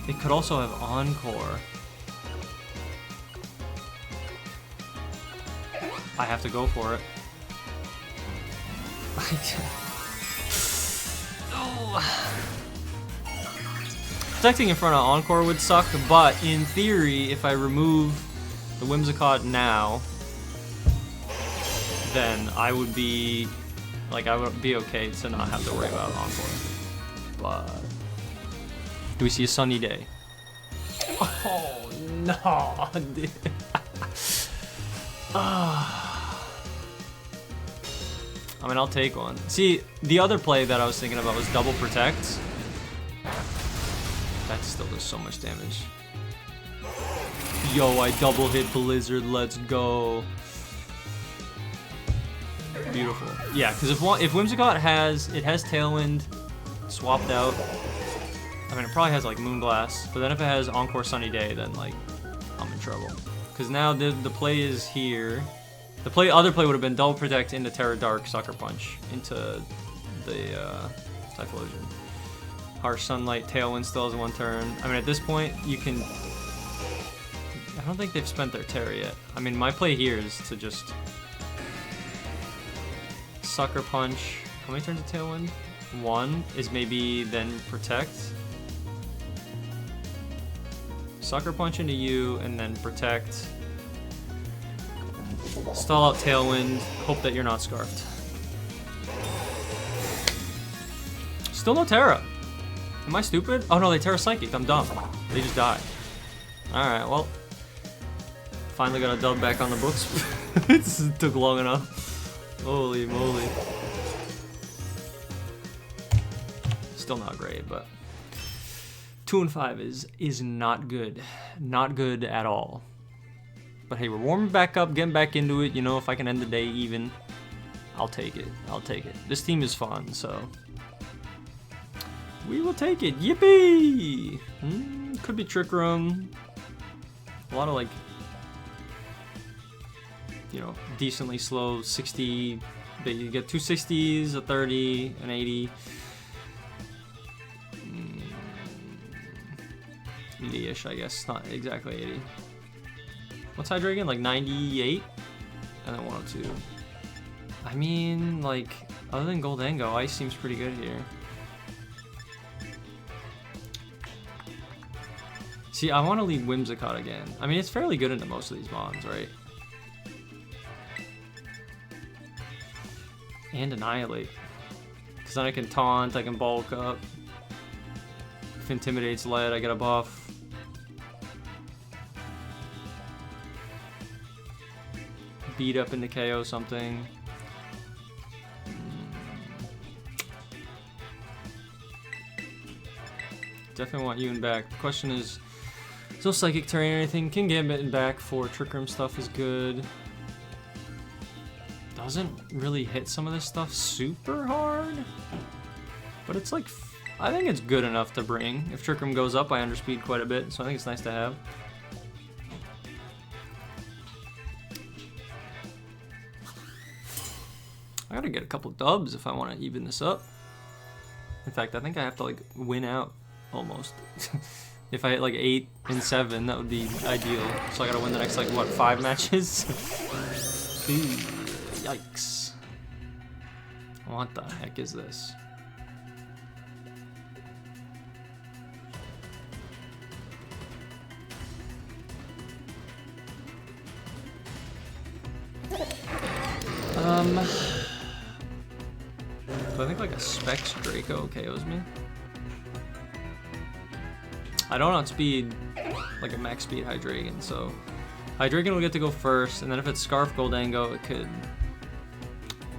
It could also have Encore. I have to go for it. Protecting in front of Encore would suck, but in theory, if I remove the Whimsicott now, then I would be, like, I would be okay to not have to worry about Encore. But do we see a Sunny Day? Oh no, dude. I mean, I'll take one. See, the other play that I was thinking about was double protect. That still does so much damage. Yo, I double hit Blizzard. Let's go. Beautiful. Yeah, because if Whimsicott has Tailwind swapped out. I mean, it probably has like Moonblast, but then if it has Encore Sunny Day, then like I'm in trouble. Because now the play is here. The other play would have been double protect into Terra Dark, Sucker Punch into the Typhlosion. Harsh Sunlight, Tailwind still has 1 turn. I mean, at this point, you can... I don't think they've spent their Terra yet. I mean, my play here is to just... Sucker Punch. How many turns of Tailwind? 1 is maybe then Protect. Sucker Punch into you, and then Protect. Stall out Tailwind. Hope that you're not Scarfed. Still no Terra. Am I stupid? Oh no, they Terra Psychic. I'm dumb. They just died. Alright, well. Finally got a dub back on the books. It took long enough. Holy moly. Still not great, but 2-5 is not good. Not good at all. But hey, we're warming back up, getting back into it. You know, if I can end the day even, I'll take it. I'll take it. This team is fun, so we will take it. Yippee! Could be Trick Room. A lot of like, you know, decently slow 60. But you get 2 60s, a 30, an 80. 80-ish, I guess. Not exactly 80. What's Hydreigon? Like 98? And then 102. I mean, like, other than Goldango, Ice seems pretty good here. See, I want to lead Whimsicott again. I mean, it's fairly good into most of these mons, right? And Annihilate. Because then I can Taunt, I can Bulk up. If Intimidate's led, I get a buff. Beat up into KO something. Definitely want Ewan back. The question is, no Psychic Terrain or anything. Can get Mitten back for Trick Room stuff is good. Doesn't really hit some of this stuff super hard. But it's like, I think it's good enough to bring. If Trick Room goes up, I underspeed quite a bit, so I think it's nice to have. I gotta get a couple dubs if I want to even this up. In fact, I think I have to like win out almost. If I hit like 8 and 7, that would be ideal. So I gotta win the next like what, 5 matches? Ooh, yikes! What the heck is this? I think like a Specs Draco KOs me. I don't outspeed like a max speed Hydreigon, so Hydreigon will get to go first, and then if it's Scarf Goldango, it could...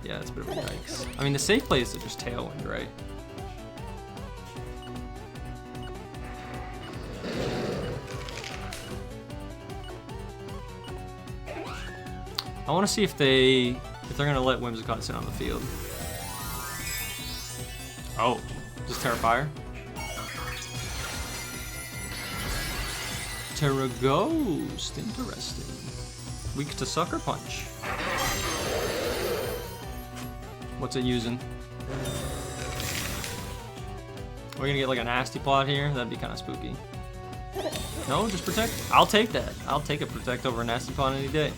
Yeah, it's a bit of a yikes. I mean, the safe play is to just Tailwind, right? I want to see if they're gonna let Whimsicott sit on the field. Oh, just Terrafire. Terra Ghost, interesting. Weak to Sucker Punch. What's it using? We're gonna get like a Nasty Plot here. That'd be kind of spooky. No, just Protect. I'll take that. I'll take a Protect over a Nasty Plot any day.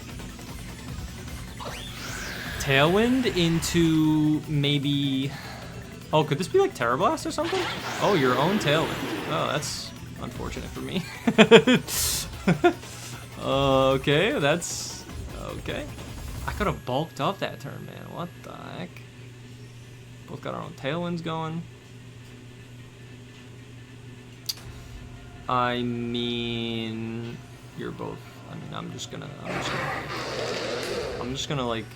Tailwind into maybe... Oh, could this be like Terra Blast or something? Oh, your own Tailwind. Oh, that's unfortunate for me. Okay, that's... Okay. I could have bulked up that turn, man. What the heck? Both got our own Tailwinds going. I mean... You're both... I mean, I'm just gonna like...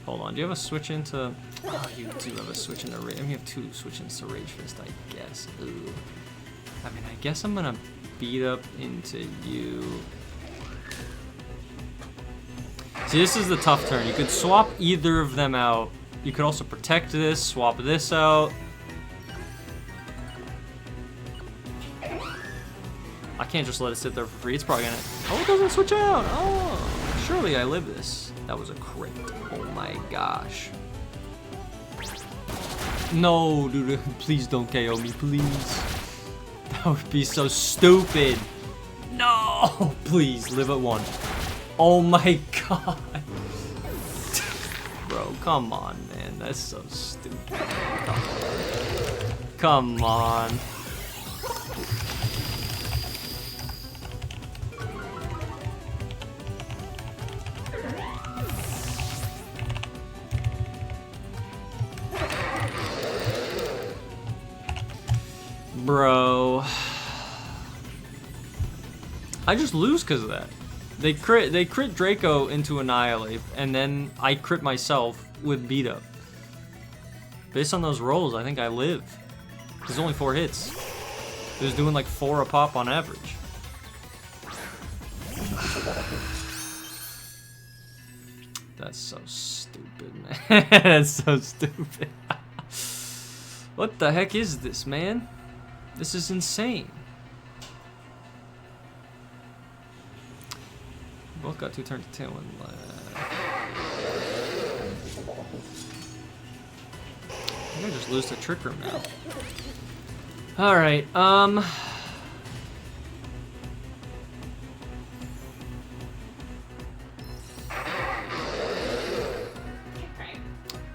Hold on, do you have a switch into... Oh, you do have a switch into Rage. I mean, you have 2 switch-ins to Rage Fist, I guess. Ooh. I mean, I guess I'm gonna beat up into you. See, this is the tough turn. You could swap either of them out. You could also protect this, swap this out. I can't just let it sit there for free. It's probably gonna... Oh, it doesn't switch out. Oh, surely I live this. That was a crit. Oh my gosh. No, dude, please don't KO me, please. That would be so stupid. No, please, live at 1. Oh my god. Bro, come on, man. That's so stupid. Come on. Bro, I just lose because of that. They crit Draco into Annihilate, and then I crit myself with beat up. Based on those rolls, I think I live. There's only 4 hits. It was doing like 4 a pop on average. That's so stupid, man. That's so stupid. What the heck is this, man? This is insane. Both got 2 turns to Tailwind left. I think I just lose to Trick Room now. Alright,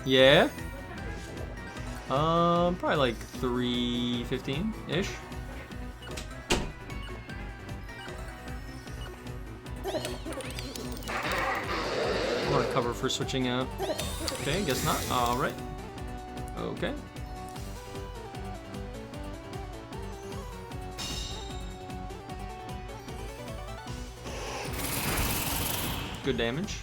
yeah. Probably like 315-ish. I'm gonna cover for switching out. Okay, guess not. Alright. Okay. Good damage.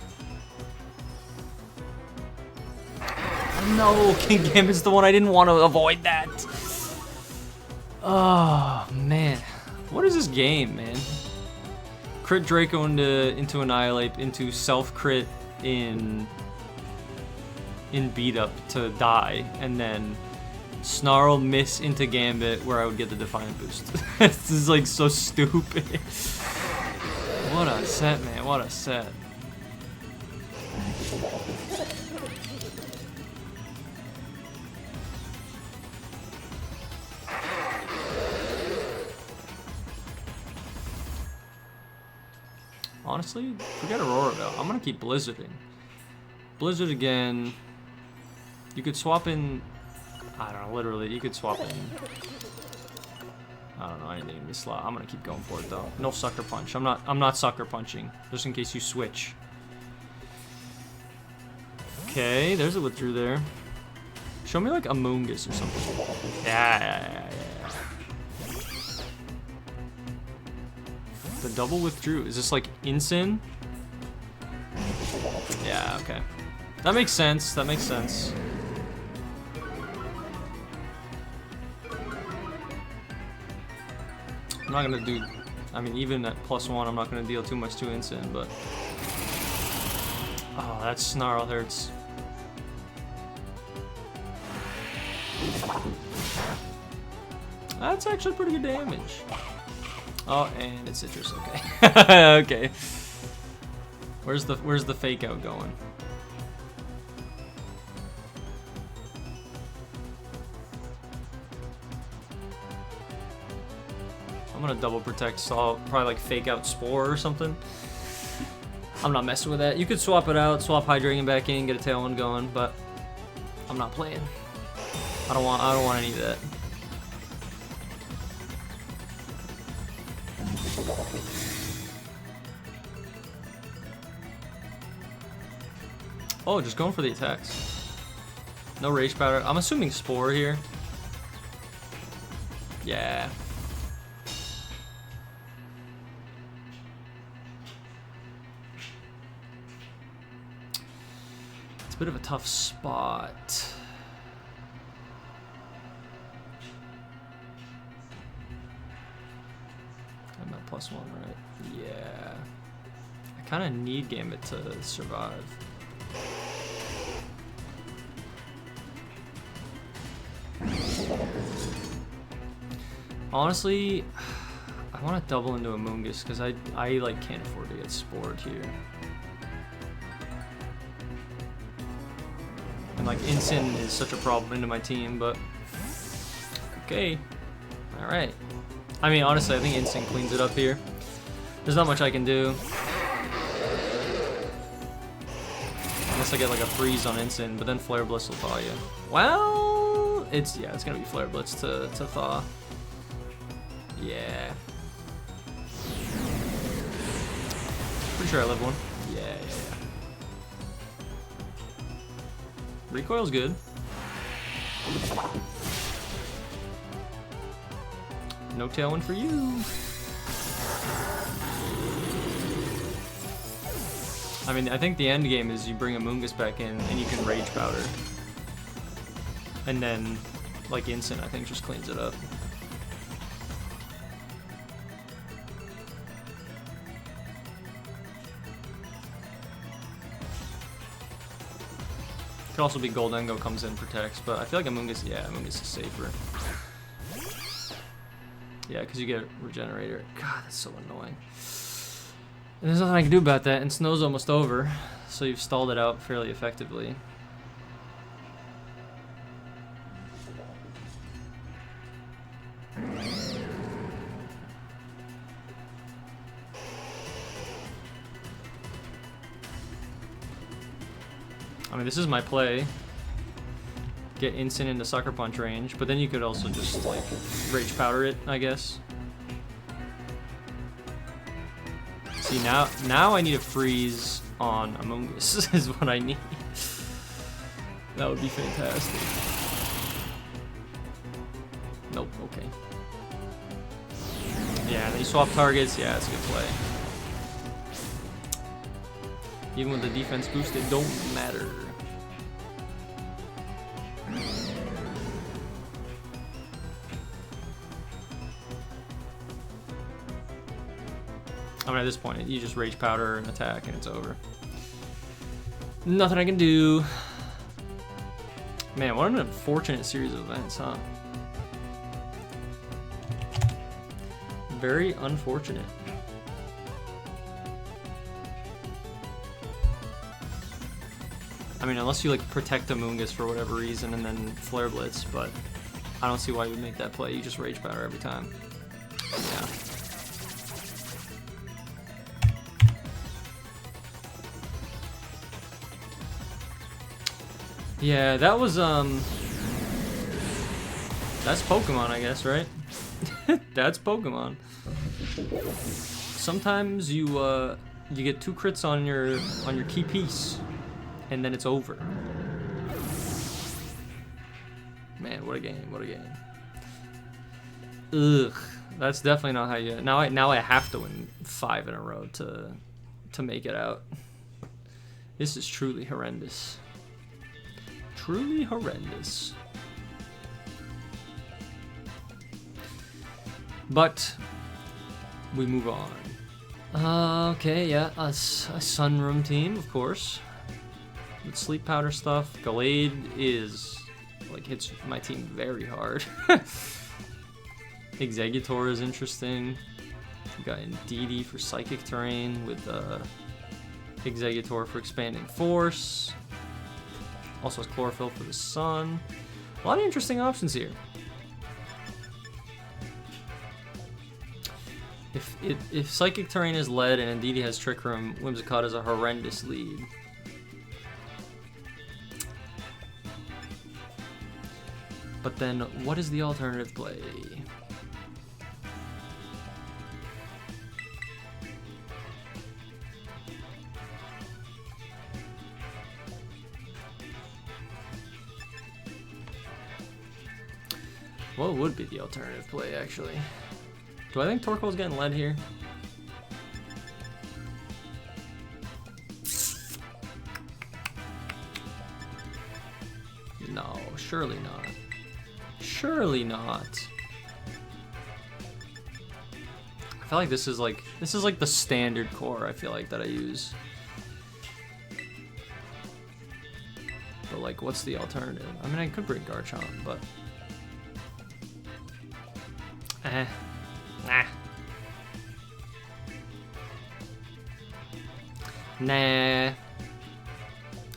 No, King Gambit's the one I didn't want to avoid that. Oh man, what is this game, man? Crit Draco into Annihilate, into self crit in beat up to die, and then Snarl miss into Gambit where I would get the Defiant boost. This is like so stupid. What a set, man! What a set. Honestly, forget Aurora though. I'm gonna keep Blizzarding. Blizzard again. You could swap in. I don't know. Literally, you could swap in. I don't know anything in this slot. I'm gonna keep going for it though. No sucker punch. I'm not sucker punching. Just in case you switch. Okay, there's a withdrew there. Show me like a Moongus or something. Yeah. The double withdrew. Is this like Insyn? Yeah, okay. That makes sense. That makes sense. I'm not gonna do. I mean, even at +1, I'm not gonna deal too much to Insyn, but. Oh, that Snarl hurts. That's actually pretty good damage. Oh, and it's citrus. Okay. Okay. Where's the fake out going? I'm gonna double protect, so I'll probably like fake out Spore or something. I'm not messing with that. You could swap it out, swap Hydrangin back in, get a Tailwind going, but I'm not playing. I don't want any of that. Oh, just going for the attacks. No Rage Powder. I'm assuming Spore here. Yeah. It's a bit of a tough spot. I'm at +1, right? Yeah. I kind of need Gambit to survive. Honestly, I I want to double into a Moongus because I like can't afford to get spored here. And like Incin is such a problem into my team, but okay. Alright. I mean, honestly, I think Incin cleans it up here. There's not much I can do. Unless I get like a freeze on Incin, but then Flare Blitz will thaw you. Well, it's gonna be Flare Blitz to thaw. Yeah. Pretty sure I live one. Yeah. Recoil's good. No tailwind for you. I mean, I think the end game is you bring a Moongus back in and you can Rage Powder. And then, like Incin, I think just cleans it up. Could also be Goldengo comes in, protects, but I feel like a Moongus, yeah, Moongus is safer. Yeah, because you get Regenerator. God, that's so annoying. And there's nothing I can do about that, and snow's almost over, so you've stalled it out fairly effectively. I mean, this is my play. Get Incin into Sucker Punch range, but then you could also just, like, Rage Powder it, I guess. See, now I need a freeze on Amoongus, is what I need. That would be fantastic. Nope, okay. Yeah, and then you swap targets, yeah, it's a good play. Even with the defense boost, it don't matter. I mean, at this point, you just Rage Powder and attack, and it's over. Nothing I can do. Man, what an unfortunate series of events, huh? Very unfortunate. I mean, unless you like protect a Moongus for whatever reason and then Flare Blitz, but I don't see why you would make that play. You just Rage Powder every time. Yeah. Yeah, that was that's Pokemon, I guess, right? That's Pokemon. Sometimes you get 2 crits on your key piece, and then it's over. Man, what a game! What a game! Ugh, that's definitely not how you. Now I have to win 5 in a row to make it out. This is truly horrendous. Truly horrendous. But we move on. Okay, yeah, a Sunroom team, of course. With Sleep Powder stuff. Gallade is like hits my team very hard. Exeggutor is interesting. We got Indeedee for Psychic Terrain with Exeggutor for Expanding Force. Also has Chlorophyll for the Sun. A lot of interesting options here. If Psychic Terrain is led and Indeedee has Trick Room, Whimsicott is a horrendous lead. But then, what is the alternative play? What would be the alternative play, actually? Do I think Torkoal's getting led here? No, surely not. Surely not. I feel like this is like the standard core, I feel like, that I use. But like, what's the alternative? I mean, I could bring Garchomp, but Nah.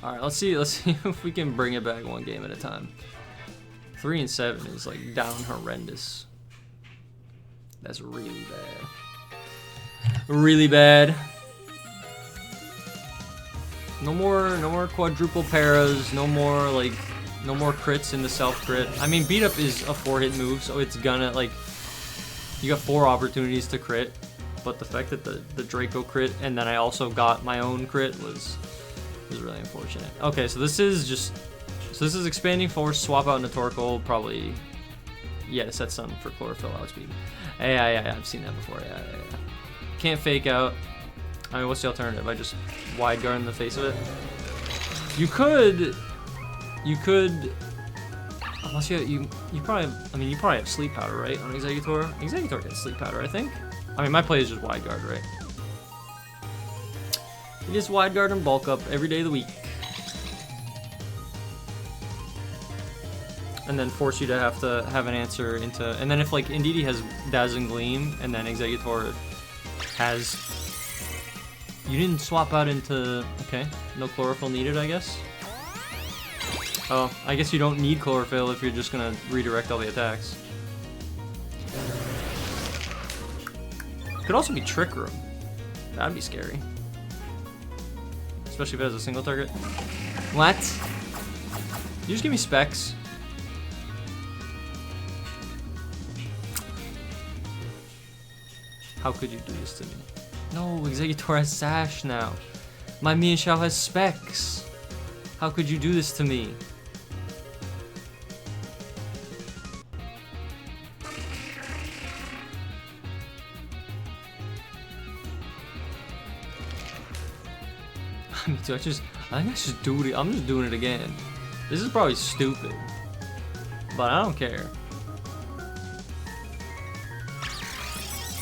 All right, let's see if we can bring it back one game at a time. 3 and 7 is like down horrendous. That's really bad. Really bad. No more quadruple paras. No more crits in the self crit. I mean, beat up is a 4-hit move, so it's gonna like you got 4 opportunities to crit. But the fact that the Draco crit and then I also got my own crit was really unfortunate. Okay, so this is expanding force, swap out into Torkoal, probably, yeah, to set some for chlorophyll outspeed. Yeah, I've seen that before, yeah. Can't fake out. I mean, what's the alternative? I just wide guard in the face of it? You could, unless you probably, I mean, you probably have sleep powder, right, on Exeggutor? Exeggutor gets sleep powder, I think. I mean, my play is just wide guard, right? You just wide guard and bulk up every day of the week. And then force you to have an answer into... And then if, like, Indeedee has Dazzling Gleam, and then Exeggutor has... You didn't swap out into... Okay, no chlorophyll needed, I guess? Oh, I guess you don't need chlorophyll if you're just gonna redirect all the attacks. Could also be Trick Room. That'd be scary. Especially if it has a single target. What? You just give me specs. How could you do this to me? No, Exeggutor has Sash now. My Mienshao has specs. How could you do this to me? Me too. I think I should do it. I'm just doing it again. This is probably stupid, but I don't care.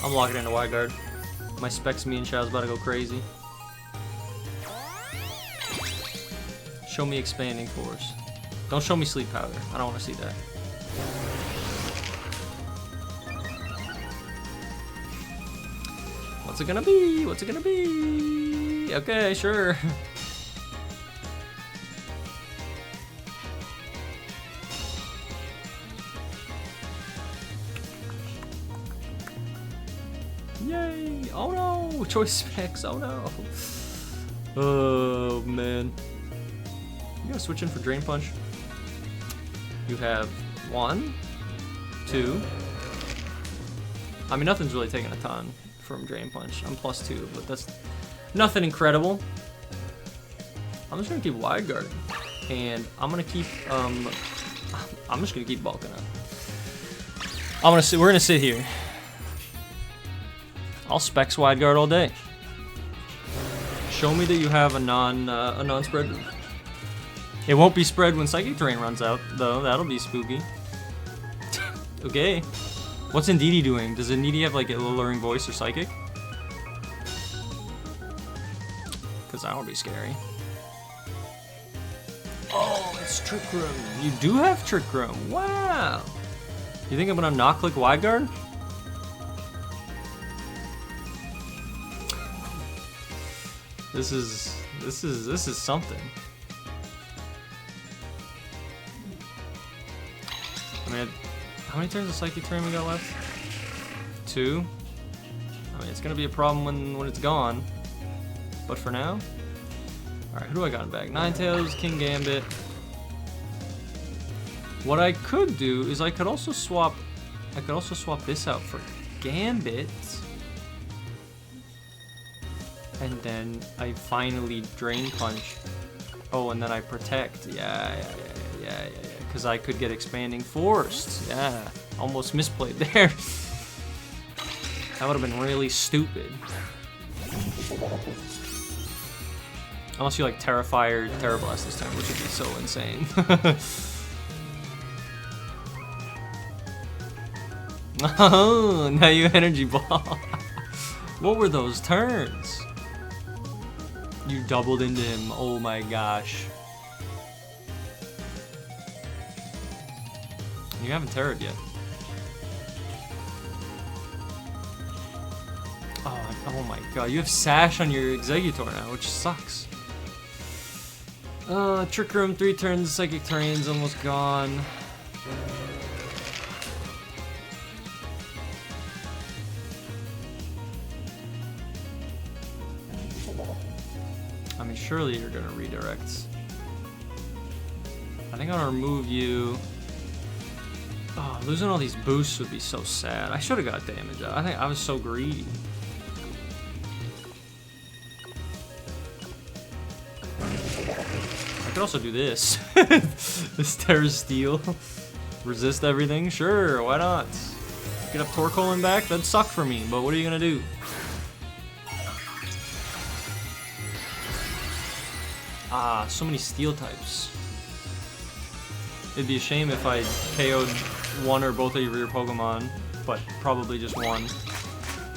I'm locking into wide guard. My specs Mienshao is about to go crazy. Show me expanding force. Don't show me sleep powder. I don't want to see that. What's it gonna be? What's it gonna be? Okay, sure. Yay! Oh no! Choice specs, oh no! Oh man. You gotta switch in for Drain Punch. You have 1, 2. I mean, nothing's really taking a ton from Drain Punch. I'm +2, but that's nothing incredible. I'm just gonna keep wide guarding, and I'm gonna keep I'm just gonna keep bulking up. We're gonna sit here. I'll specs wide guard all day. Show me that you have a non-spread move. It won't be spread when Psychic Terrain runs out, though. That'll be spooky. Okay. What's Indeedee doing? Does Indeedee have like a Alluring Voice or Psychic? Because that would be scary. Oh, it's Trick Room. You do have Trick Room. Wow. You think I'm gonna not click wide guard? This is something. I mean, how many turns of Psychic Terrain we got left? 2. I mean, it's gonna be a problem when it's gone. But for now, all right. Who do I got in bag? Ninetales, King Gambit. What I could do is I could also swap this out for Gambit. And then I finally Drain Punch. Oh, and then I Protect. Yeah. Because I could get Expanding Force. Yeah, almost misplayed there. That would have been really stupid. Unless you like Terrifier, Terra Blast this time, which would be so insane. Oh, now you Energy Ball. What were those turns? You doubled into him. Oh my gosh. You haven't terrored yet. Oh my god, you have Sash on your Exeggutor now, which sucks. Trick Room, 3 turns, Psychic Terrain's almost gone. I mean, surely you're gonna redirect. I think I'm gonna remove you. Oh, losing all these boosts would be so sad. I should have got damage out. I think I was so greedy. I could also do this. This Terra Steel. Resist everything? Sure, why not? Get up Torkolan back? That'd suck for me, but what are you gonna do? Ah, so many steel types. It'd be a shame if I KO'd one or both of your Pokemon, but probably just one.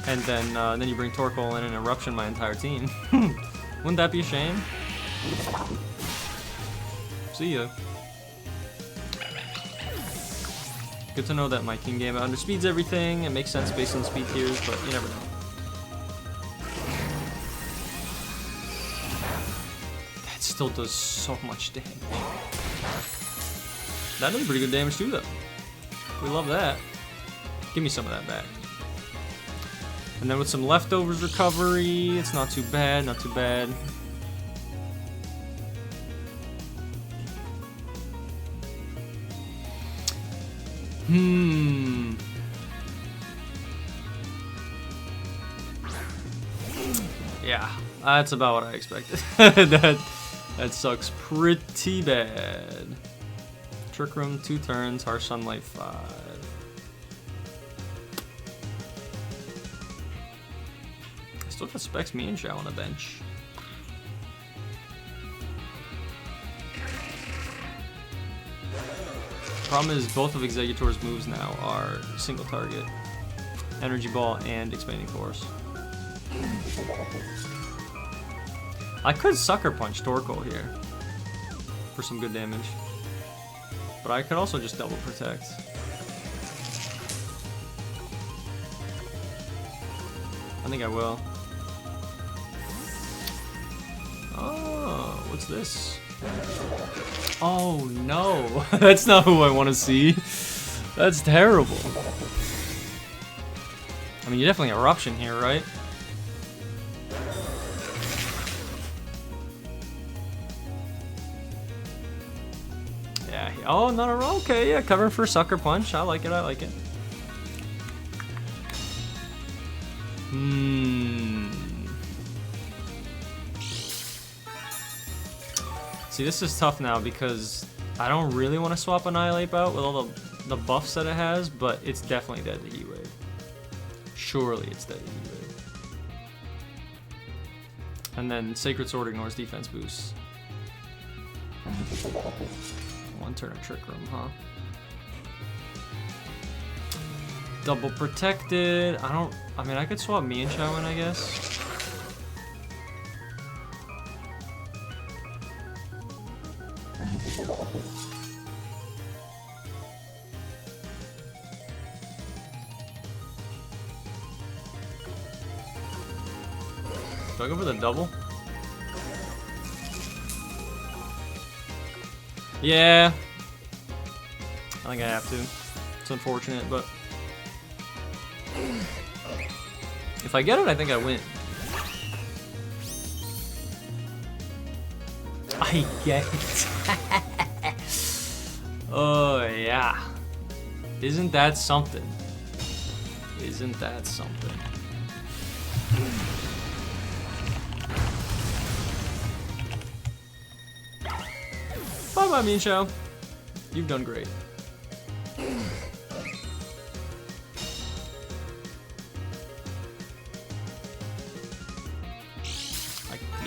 And then you bring Torkoal in and Eruption my entire team. Wouldn't that be a shame? See ya. Good to know that my King Gambit underspeeds everything. It makes sense based on speed tiers, but you never know. That still does so much damage. That does pretty good damage too, though. We love that. Give me some of that back. And then with some leftovers recovery, it's not too bad, not too bad. Yeah, that's about what I expected. That sucks pretty bad. Trick Room, 2 turns, Harsh Sunlight, 5. I still got Specs Me and Shao on the bench. Problem is, both of Exeggutor's moves now are single target. Energy Ball and Expanding Force. I could Sucker Punch Torkoal here for some good damage. But I could also just double protect. I think I will. Oh, what's this? Oh no, that's not who I want to see. That's terrible. I mean, you definitely Eruption here, right? Yeah. Oh, not a roll. Okay, yeah, covering for Sucker Punch. I like it. I like it. See, this is tough now because I don't really want to swap Annihilate out with all the buffs that it has, but it's definitely dead to Heat Wave. Surely it's dead to Heat Wave. And then Sacred Sword ignores defense boosts. 1 turn of Trick Room, huh? Double protected. I mean, I could swap me and Shao in, I guess. Do I go for the double? Yeah. I think I have to. It's unfortunate, but if I get it, I think I win. I get it. Oh, yeah. Isn't that something? Isn't that something? Bye-bye, Mean Shao. You've done great.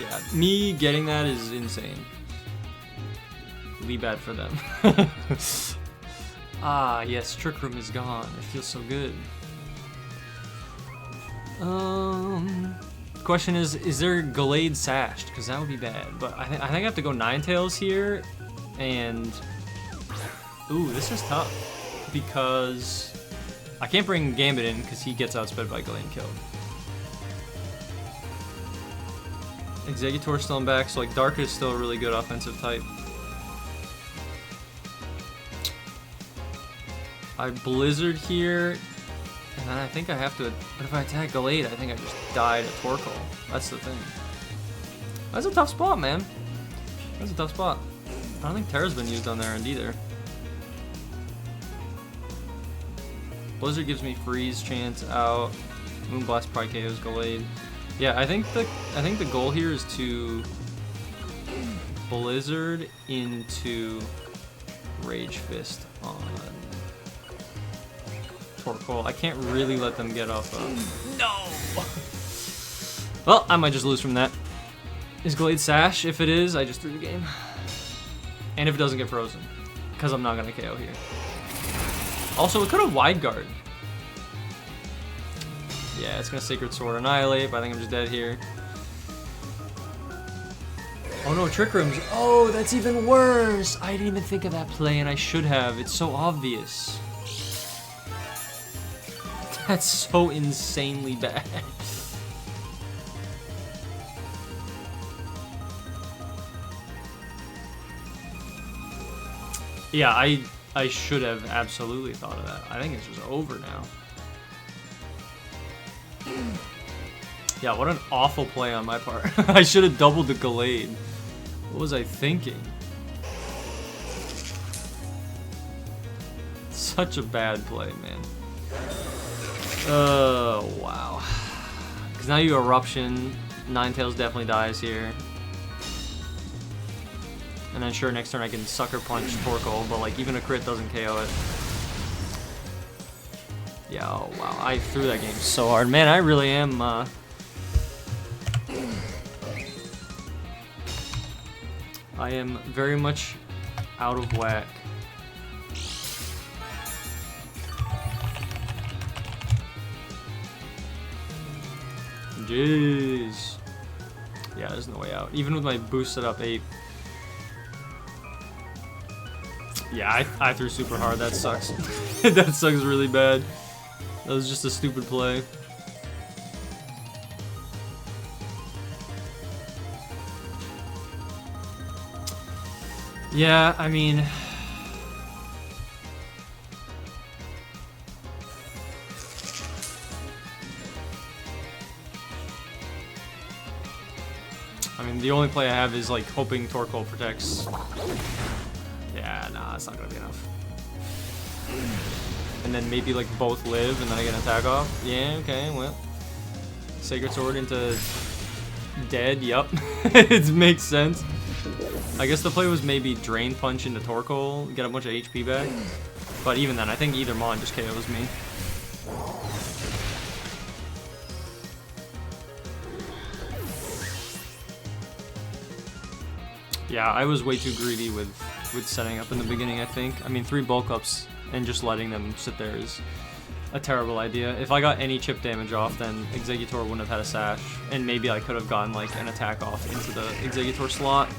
Yeah, me getting that is insane. It'll be bad for them. Ah, yes, Trick Room is gone. It feels so good. Question is there Gallade Sashed? Because that would be bad. But I think I have to go Ninetales here. And ooh, this is tough because I can't bring Gambit in because he gets outsped by Gallade Killed. Exeggutor still in back, so like Dark is still a really good offensive type. I Blizzard here, and then I think I have to, but if I attack Gallade, I think I just die to Torkoal. That's the thing. That's a tough spot, man. That's a tough spot. I don't think Terra's been used on their end either. Blizzard gives me freeze chance out. Moonblast probably KOs Gallade. Yeah, I think the goal here is to Blizzard into Rage Fist on Torkoal. I can't really let them get off of... No! Well, I might just lose from that. Is Gallade Sash? If it is, I just threw the game. And if it doesn't get frozen. Because I'm not going to KO here. Also, it could have Wide Guard. Yeah, it's going to Sacred Sword Annihilate, but I think I'm just dead here. Oh no, Trick Rooms. Oh, that's even worse. I didn't even think of that play, and I should have. It's so obvious. That's so insanely bad. Yeah, I should have absolutely thought of that. I think it's just over now. Yeah, what an awful play on my part. I should have doubled the Gallade. What was I thinking? Such a bad play, man. Oh, wow. Because now you Eruption. Ninetales definitely dies here. And then sure, next turn I can Sucker Punch Torkoal, but like even a crit doesn't KO it. Yeah, oh wow, I threw that game so hard. Man, I really am, I am very much out of whack. Jeez. Yeah, there's no way out. Even with my boosted up 8. Yeah, I threw super hard. That sucks. That sucks really bad. That was just a stupid play. Yeah, I mean... the only play I have is like hoping Torkoal protects. Yeah, nah, it's not gonna be enough. And then maybe like both live and then I get an attack off. Yeah, okay, well. Sacred Sword into dead, yup. It makes sense. I guess the play was maybe Drain Punch into Torkoal, get a bunch of HP back. But even then, I think either Mon just KOs me. Yeah, I was way too greedy with setting up in the beginning, I think. I mean, 3 bulk ups and just letting them sit there is a terrible idea. If I got any chip damage off, then Exeggutor wouldn't have had a sash, and maybe I could have gotten like an attack off into the Exeggutor slot.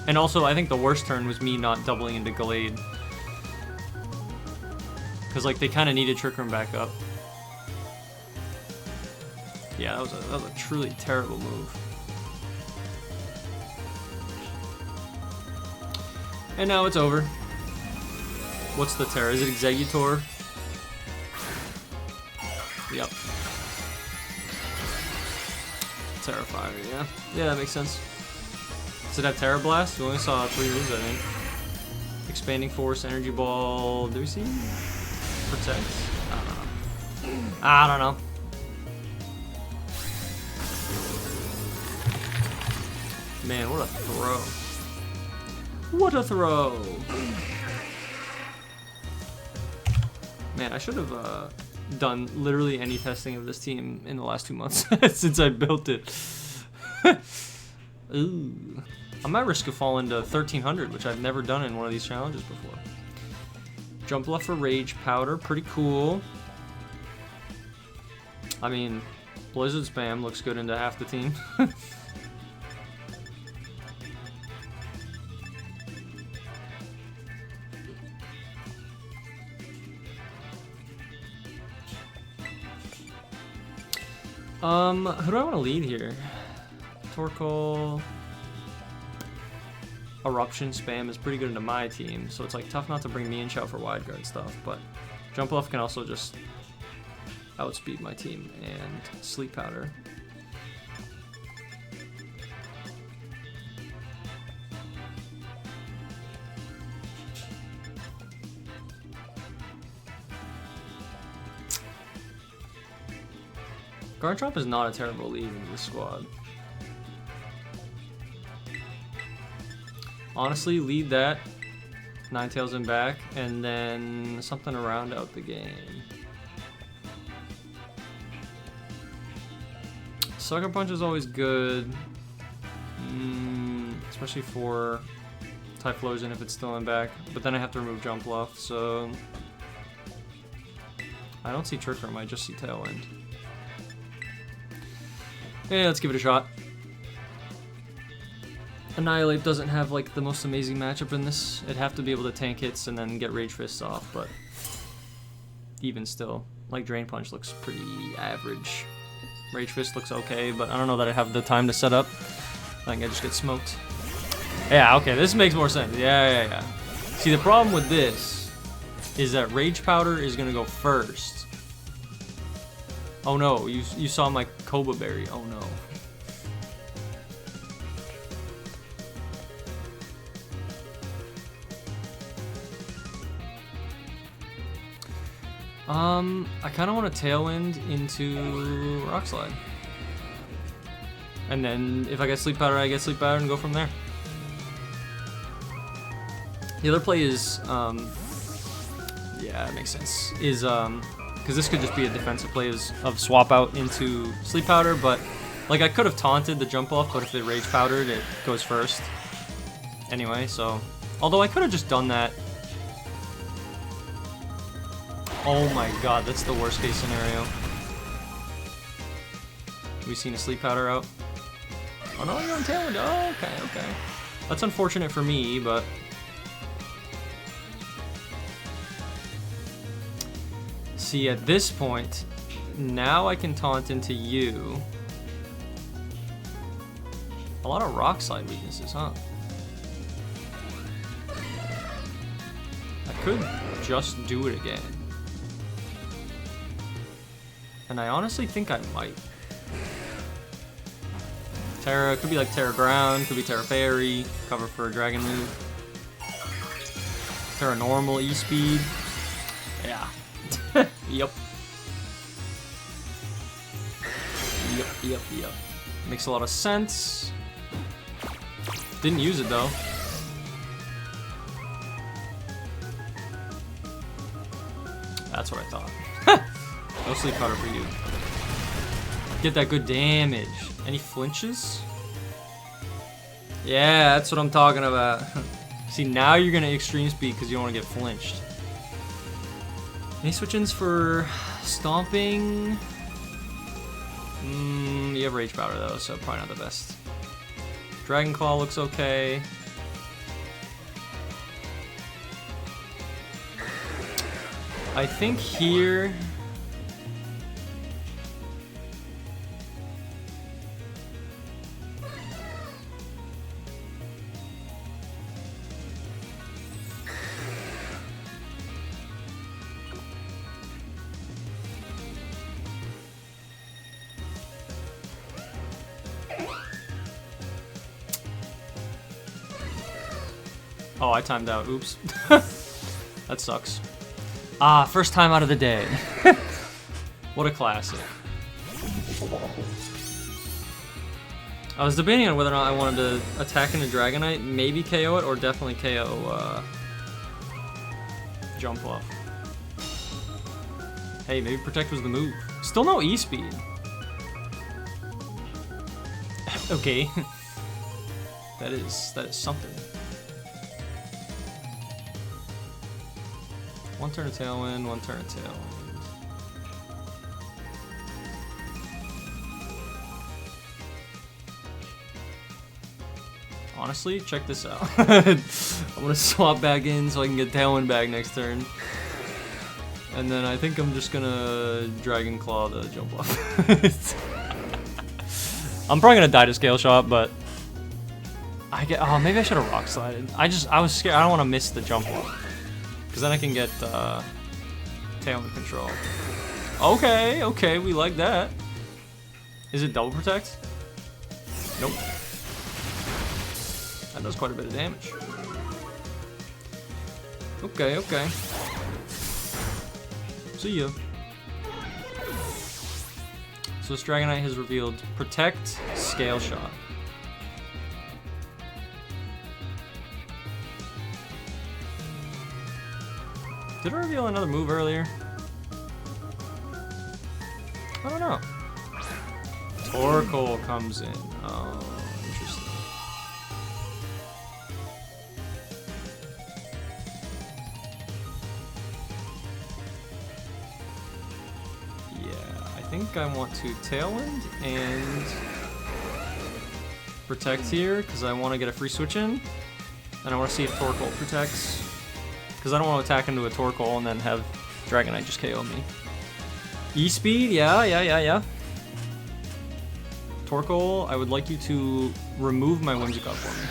And also, I think the worst turn was me not doubling into Gallade. Because like they kind of needed Trick Room back up. Yeah, that was a truly terrible move. And now it's over. What's the Terra? Is it Exeggutor? Yep. Terrifier, yeah. Yeah, that makes sense. Does it have Terra Blast? We only saw 3 moves, I think. Expanding Force, Energy Ball. Do we see? Protect? I don't know. I don't know. Man, what a throw. What a throw! Man, I should have done literally any testing of this team in the last 2 months since I built it. Ooh. I might risk a fall into 1300, which I've never done in one of these challenges before. Jump left for Rage Powder, pretty cool. I mean, Blizzard Spam looks good into half the team. Who do I want to lead here? Torkoal. Eruption spam is pretty good into my team, so it's like tough not to bring me in shout for wide guard stuff, but Jump Off can also just outspeed my team, and Sleep Powder. Garchomp is not a terrible lead in this squad. Honestly, lead that, Ninetales in back, and then something to round out the game. Sucker Punch is always good, especially for Typhlosion if it's still in back, but then I have to remove Jump Bluff, so I don't see Trick Room, I just see Tailwind. Yeah, let's give it a shot. Annihilate doesn't have like the most amazing matchup in this. It'd have to be able to tank hits and then get Rage Fists off, but even still, like Drain Punch looks pretty average. Rage Fist looks okay, but I don't know that I have the time to set up. I think I just get smoked. Yeah, okay, this makes more sense. Yeah. See, the problem with this is that Rage Powder is gonna go first. Oh no, you saw my Koba Berry. Oh no. I kind of want to Tailwind into Rock Slide. And then if I get Sleep Powder, I get Sleep Powder and go from there. The other play is, yeah, it makes sense, is, because this could just be a defensive play of swap out into Sleep Powder, but, like, I could have taunted the Jump Off, but if it Rage Powdered, it goes first. Anyway, so, although I could have just done that. Oh my god, that's the worst case scenario. We've seen a Sleep Powder out. Oh no, you're on Tailwind. Oh, okay. That's unfortunate for me, but... See, at this point, now I can taunt into you. A lot of Rock Slide weaknesses, huh? I could just do it again. And I honestly think I might. Terra, could be like Terra Ground, could be Terra Fairy, cover for a Dragon move. Terra Normal, E-Speed. Yeah. Yep. Makes a lot of sense. Didn't use it though. That's what I thought. No Sleep Powder for you. Get that good damage. Any flinches? Yeah, that's what I'm talking about. See, now you're gonna extreme speed because you don't want to get flinched. Any switch-ins for stomping? You have Rage Powder though, so probably not the best. Dragon Claw looks okay. I think here... Oh, I timed out. Oops. That sucks. Ah, first time out of the day. What a classic. I was debating on whether or not I wanted to attack into Dragonite, maybe KO it, or definitely KO Jump Off. Hey, maybe Protect was the move. Still no E-Speed. Okay. That is something. One turn of Tailwind, one turn of Tailwind. Honestly, check this out. I'm gonna swap back in so I can get Tailwind back next turn. And then I think I'm just gonna Dragon Claw the Jump Off. I'm probably gonna die to Scale Shot, but I get. Oh, maybe I should have Rock Slided. I was scared. I don't want to miss the jump up, because then I can get Tailwind control. Okay, okay, we like that. Is it double protect? Nope. That does quite a bit of damage. Okay, okay. See ya. So this Dragonite has revealed Protect, Scale Shot. Did I reveal another move earlier? I don't know. Torkoal comes in. Oh, interesting. Yeah, I think I want to Tailwind and Protect here, because I want to get a free switch in. And I want to see if Torkoal protects. Because I don't want to attack into a Torkoal and then have Dragonite just KO me. E-Speed, yeah. Torkoal, I would like you to remove my Whimsicott for me.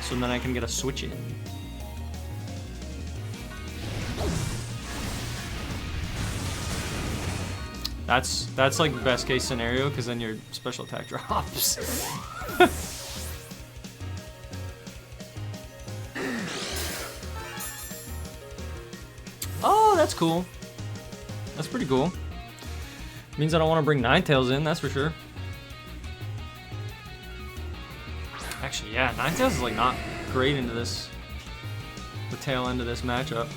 So then I can get a switch in. That's like the best case scenario, because then your special attack drops. Oh, that's cool. That's pretty cool. Means I don't want to bring Ninetales in, that's for sure. Actually, yeah, Ninetales is like not great into this, the tail end of this matchup.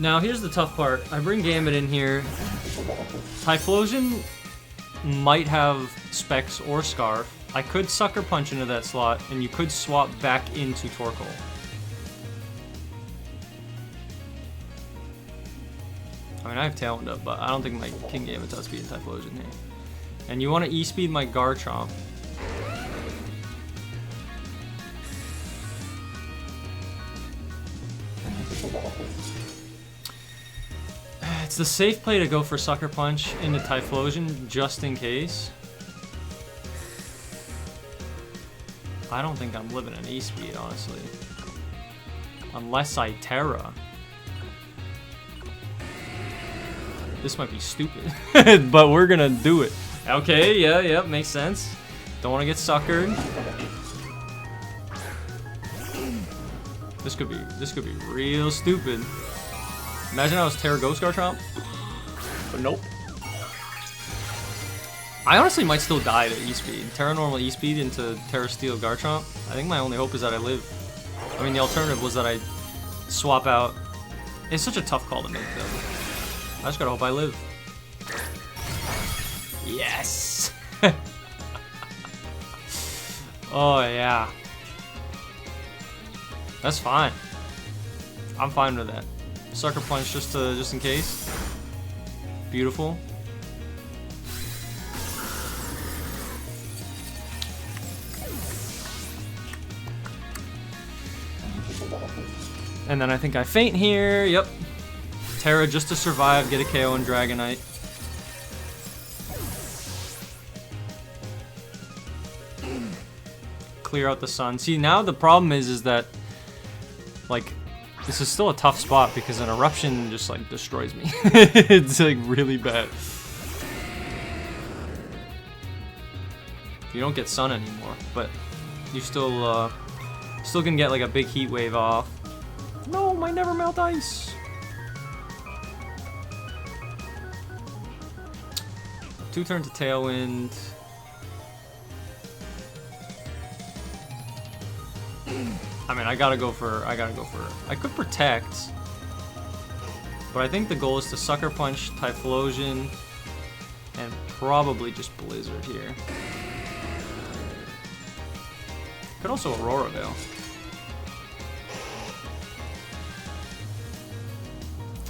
Now, here's the tough part. I bring Gambit in here. Typhlosion might have Specs or Scarf. I could Sucker Punch into that slot, and you could swap back into Torkoal. I mean, I have Tailwind up, but I don't think my King Gambit's outspeeding Typhlosion here. And you want to E-Speed my Garchomp. It's the safe play to go for Sucker Punch into Typhlosion just in case. I don't think I'm living an E-Speed, honestly. Unless I Terra. This might be stupid, but we're gonna do it. Okay, yeah, makes sense. Don't want to get suckered. This could be real stupid. Imagine I was Terra Ghost Garchomp. But nope. I honestly might still die to E-Speed. Terra Normal E-Speed into Terra Steel Garchomp. I think my only hope is that I live. I mean, the alternative was that I swap out. It's such a tough call to make, though. I just gotta hope I live. Yes! Oh, yeah. That's fine. I'm fine with that. Sucker Punch just in case. Beautiful. And then I think I faint here. Yep. Terra just to survive, get a KO and Dragonite. Clear out the sun. See, now the problem is that, like, this is still a tough spot because an Eruption just, like, destroys me. It's, like, really bad. You don't get sun anymore, but you still can get, like, a big heat wave off. No, my Never Melt Ice. Two turns to Tailwind. I mean, I could Protect, but I think the goal is to Sucker Punch Typhlosion and probably just Blizzard here. Could also Aurora Veil.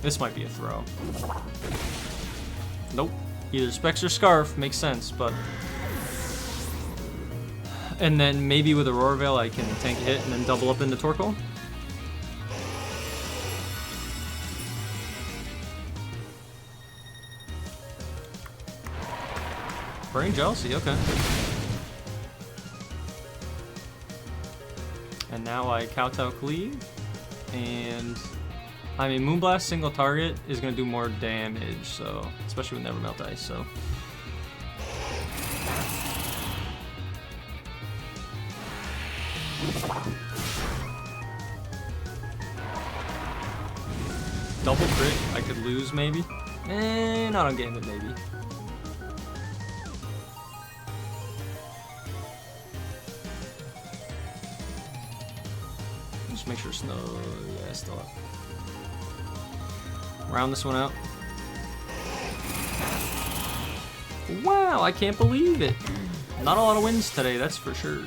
This might be a throw. Nope. Either Specs or Scarf makes sense, but... And then maybe with Aurora Veil I can tank a hit and then double up into Torkoal. Burning Jealousy, okay. And now I kowtow Cleave, and I mean Moonblast single target is gonna do more damage, so especially with Never Melt Ice, so. Double crit, I could lose maybe. Not on Gambit maybe. Just make sure Snow, yeah, still up. Round this one out. Wow, I can't believe it. Not a lot of wins today, that's for sure.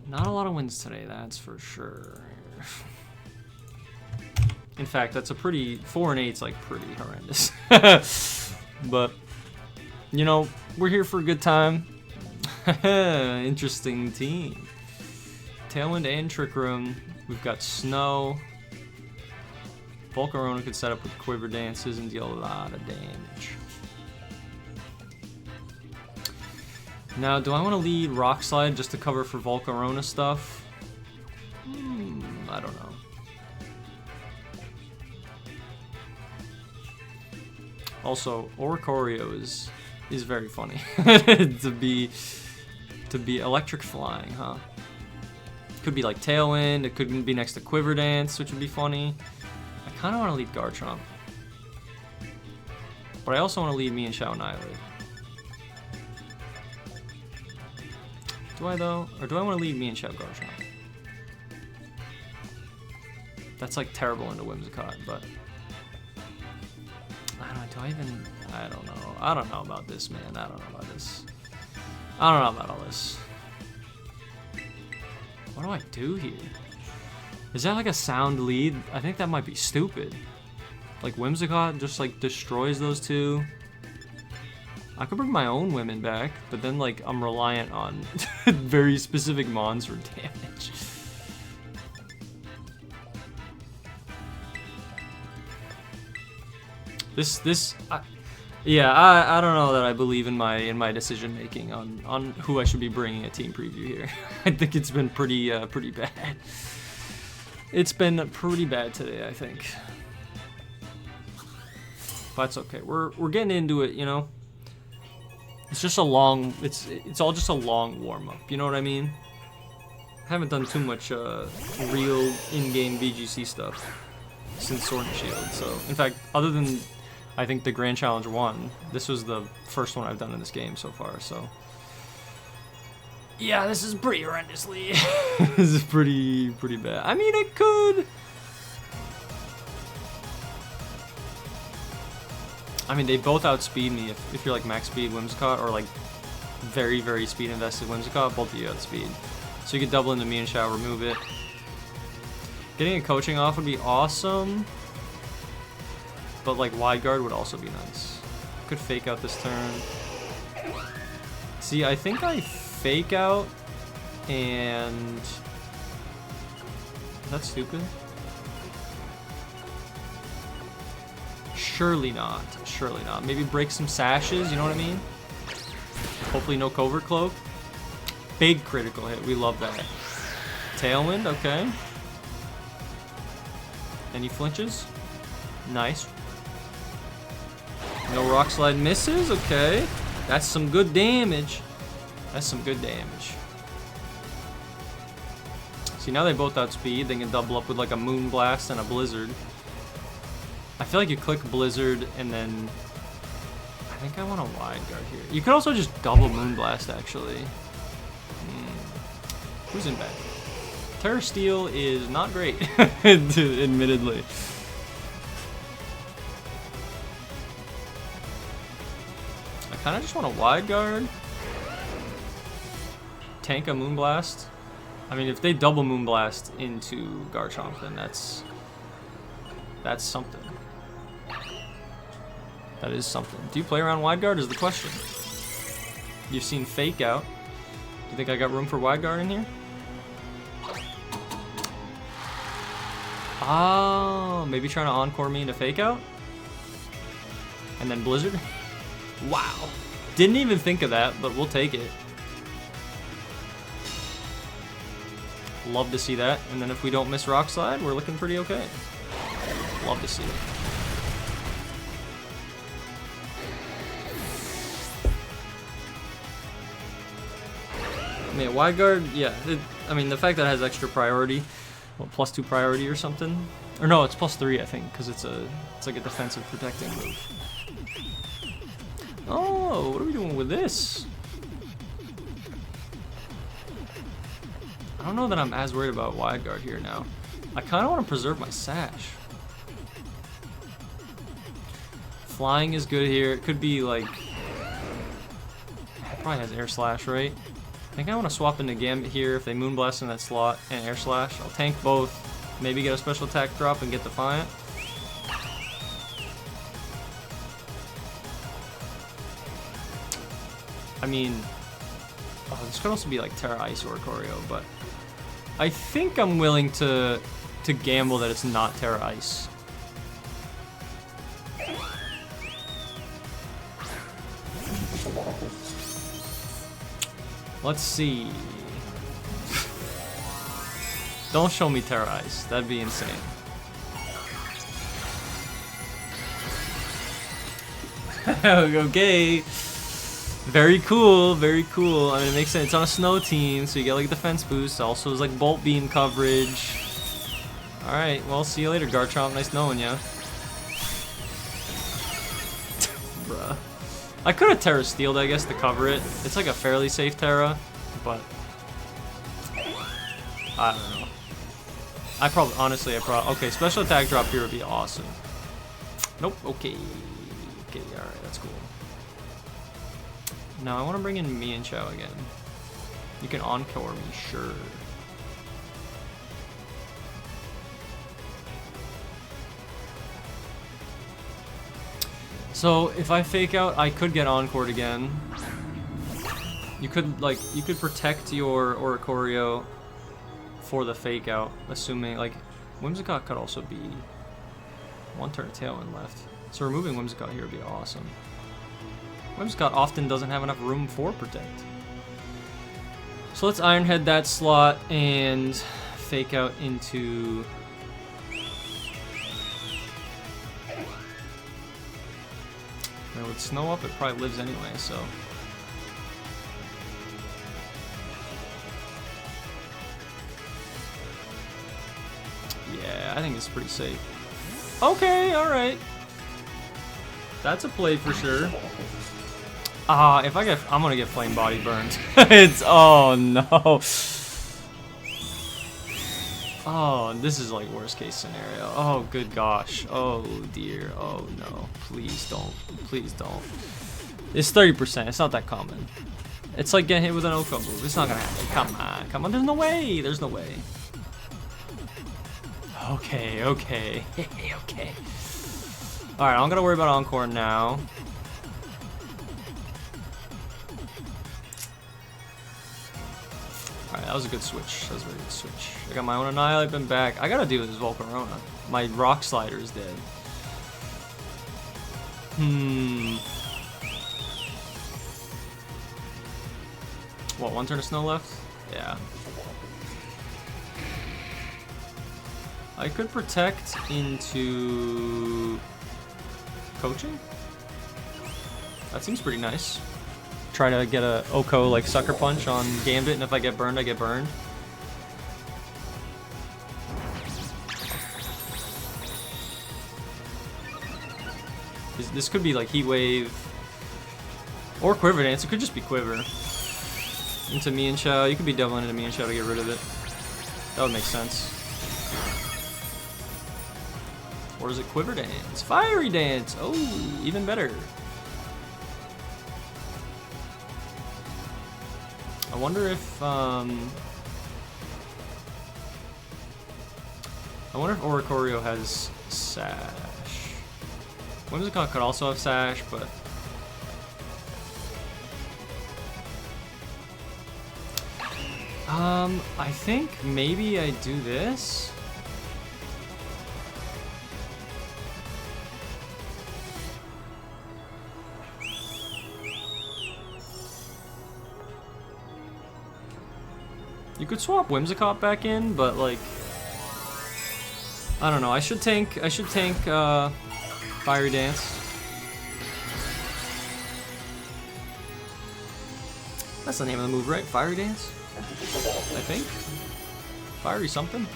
Not a lot of wins today, that's for sure. In fact, that's a pretty 4 and 8's like pretty horrendous. But you know, we're here for a good time. Interesting team. Tailwind and Trick Room. We've got Snow. Volcarona could set up with Quiver Dances and deal a lot of damage. Now, do I want to lead Rock Slide just to cover for Volcarona stuff? I don't know. Also, Oricorio is very funny to be electric flying, huh? Could be like Tailwind. It could be next to Quiver Dance, which would be funny. I kind of want to lead Garchomp, but I also want to lead me and Shao Annihilate. Do I though, or do I want to lead me and Shao Garchomp? That's like terrible into Whimsicott, but I don't know. Do I even? I don't know. I don't know about this, man. I don't know about this. I don't know about all this. What do I do here? Is that like a sound lead? I think that might be stupid. Like Whimsicott just like destroys those two. I could bring my own women back, but then like I'm reliant on very specific mons for damage. Yeah, I don't know that I believe in my decision making on who I should be bringing a team preview here. I think it's been pretty bad. It's been pretty bad today, I think. But it's okay. We're getting into it, you know. It's just a long. It's all just a long warm up. You know what I mean? I haven't done too much real in-game VGC stuff since Sword and Shield. So, in fact, other than I think the Grand Challenge 1, this was the first one I've done in this game so far. So, yeah, this is pretty horrendously. This is pretty bad. I mean, it could. I mean, they both outspeed me if you're like max speed Whimsicott or like very speed invested Whimsicott. Both of you outspeed. So you could double into me and Shao, remove it. Getting a coaching off would be awesome. But like wide guard would also be nice. Could fake out this turn. See, I think I fake out and... Is that stupid? Surely not. Surely not. Maybe break some sashes, you know what I mean? Hopefully no Covert Cloak. Big critical hit. We love that. Tailwind, okay. Any flinches? Nice. No Rock Slide misses, okay. That's some good damage. That's some good damage. See, now they both outspeed. They can double up with like a Moonblast and a Blizzard. I feel like you click Blizzard and then... I think I want a wide guard here. You could also just double Moonblast, actually. Who's in back? Terra Steel is not great, admittedly. I kind of just want a wide guard. tank a Moonblast? I mean, if they double Moonblast into Garchomp, then that's something. That is something. Do you play around Wide Guard is the question. You've seen Fake Out. Do you think I got room for Wide Guard in here? Oh, maybe trying to Encore me into Fake Out? And then Blizzard? Wow. Didn't even think of that, but we'll take it. Love to see that. And then if we don't miss Rock Slide, we're looking pretty okay. Love to see it. I mean, Wide Guard, yeah. I mean, the fact that it has extra priority, well, +2 priority or something. Or no, it's +3, I think, because it's like a defensive protecting move. Oh, what are we doing with this? I don't know that I'm as worried about Wide Guard here now. I kind of want to preserve my Sash. Flying is good here. It could be like... It probably has Air Slash, right? I think I want to swap into Gambit here if they Moonblast in that slot and Air Slash. I'll tank both. Maybe get a special attack drop and get Defiant. I mean... Oh, this could also be like Terra Ice or Choreo, but... I think I'm willing to gamble that it's not Terra Ice. Let's see. Don't show me Terra Ice. That'd be insane. Okay. Very cool, very cool. I mean, it makes sense. It's on a snow team, so you get like a defense boost. Also, is like Bolt Beam coverage. Alright, well, see you later, Garchomp. Nice knowing ya. Bruh. I could have Terra Steeled, I guess, to cover it. It's like a fairly safe Terra, but... I don't know. Honestly, okay, special attack drop here would be awesome. Nope, okay. Okay, alright, that's cool. Now I want to bring in Mienshao again. You can Encore me, sure. So if I Fake Out, I could get Encored again. You could protect your Oricorio for the Fake Out, assuming like Whimsicott could also be one turn of Tailwind left. So removing Whimsicott here would be awesome. Whimsicott often doesn't have enough room for Protect. So let's Iron Head that slot and Fake Out into... Now with Snow up, it probably lives anyway, so... Yeah, I think it's pretty safe. Okay, alright. That's a play for sure. If I'm gonna get Flame Body burned. Oh no. Oh, this is like worst case scenario. Oh, good gosh. Oh dear. Oh no. Please don't. Please don't. It's 30%. It's not that common. It's like getting hit with an Oko move. It's not gonna happen. Come on. Come on. There's no way. There's no way. Okay. Okay. Okay. Alright, I'm gonna worry about Encore now. Alright, that was a good switch. That was a very good switch. I got my own Annihilate, been back. I gotta do this Volcarona. My Rock Slider is dead. What, one turn of Snow left? Yeah. I could Protect into... Coaching? That seems pretty nice. Try to get a Oko like Sucker Punch on Gambit, and if I get burned, I get burned. This could be like Heat Wave or Quiver Dance. It could just be Quiver into Mienshao. You could be doubling into Mienshao to get rid of it. That would make sense. Or is it Quiver Dance? Fiery Dance! Oh, even better. wonder if Oricorio has Sash. Whimsicott could also have Sash, but I think maybe I do this. You could swap Whimsicott back in, but like, I don't know. I should tank Fiery Dance. That's the name of the move, right? Fiery Dance? I think. Fiery something.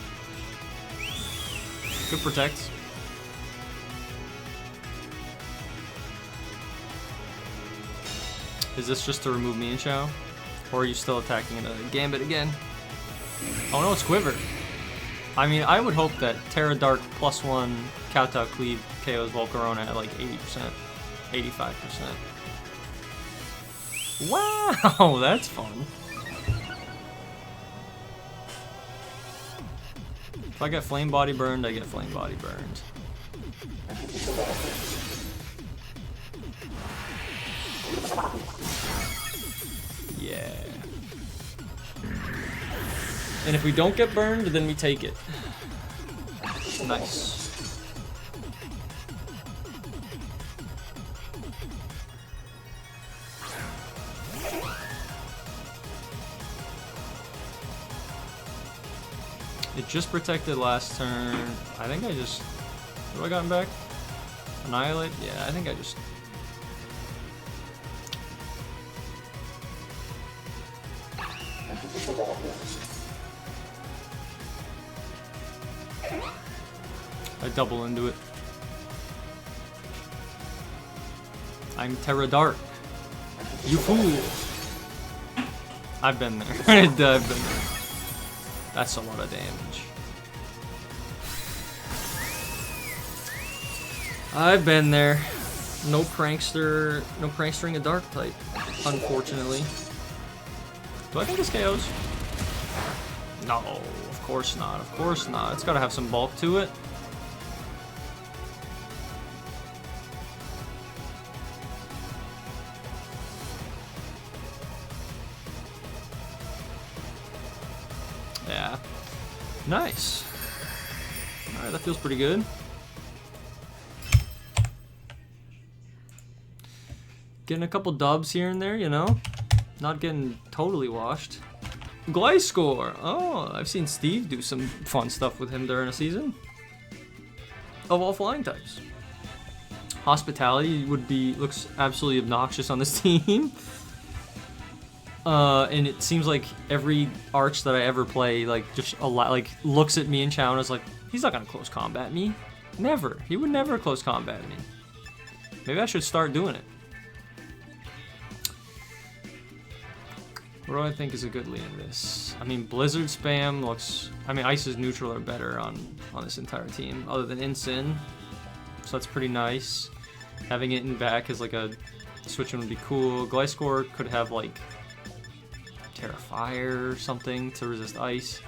Good protect. Is this just to remove me and Xiao? Or are you still attacking another Gambit again? Oh no, it's Quiver. I mean, I would hope that Terra Dark +1 Kowtow Cleave KOs Volcarona at like 80%, 85%. Wow, that's fun. If I get Flame Body burned, I get Flame Body burned. Yeah. And if we don't get burned, then we take it. Nice. It just protected last turn. I think I just... What have I gotten back? Annihilate? Yeah, I think I just... I double into it. I'm Terra Dark. You fool! I've been there. I've been there. That's a lot of damage. I've been there. No prankstering a dark type, unfortunately. Do I think this KOs? No, of course not. Of course not. It's gotta have some bulk to it. Yeah. Nice. Alright, that feels pretty good. Getting a couple dubs here and there, you know? Not getting totally washed. Gliscor! Oh, I've seen Steve do some fun stuff with him during a season. Of all flying types. Hospitality looks absolutely obnoxious on this team. And it seems like every arch that I ever play, like, just looks at me and Chow and is like, he's not gonna close combat me. Never. He would never close combat me. Maybe I should start doing it. What do I think is a good lead in this? I mean, Blizzard spam looks... I mean, Ice's neutral are better on this entire team, other than Incin. So that's pretty nice. Having it in back as like a switch would be cool. Gliscor could have like Terra Fire or something to resist Ice.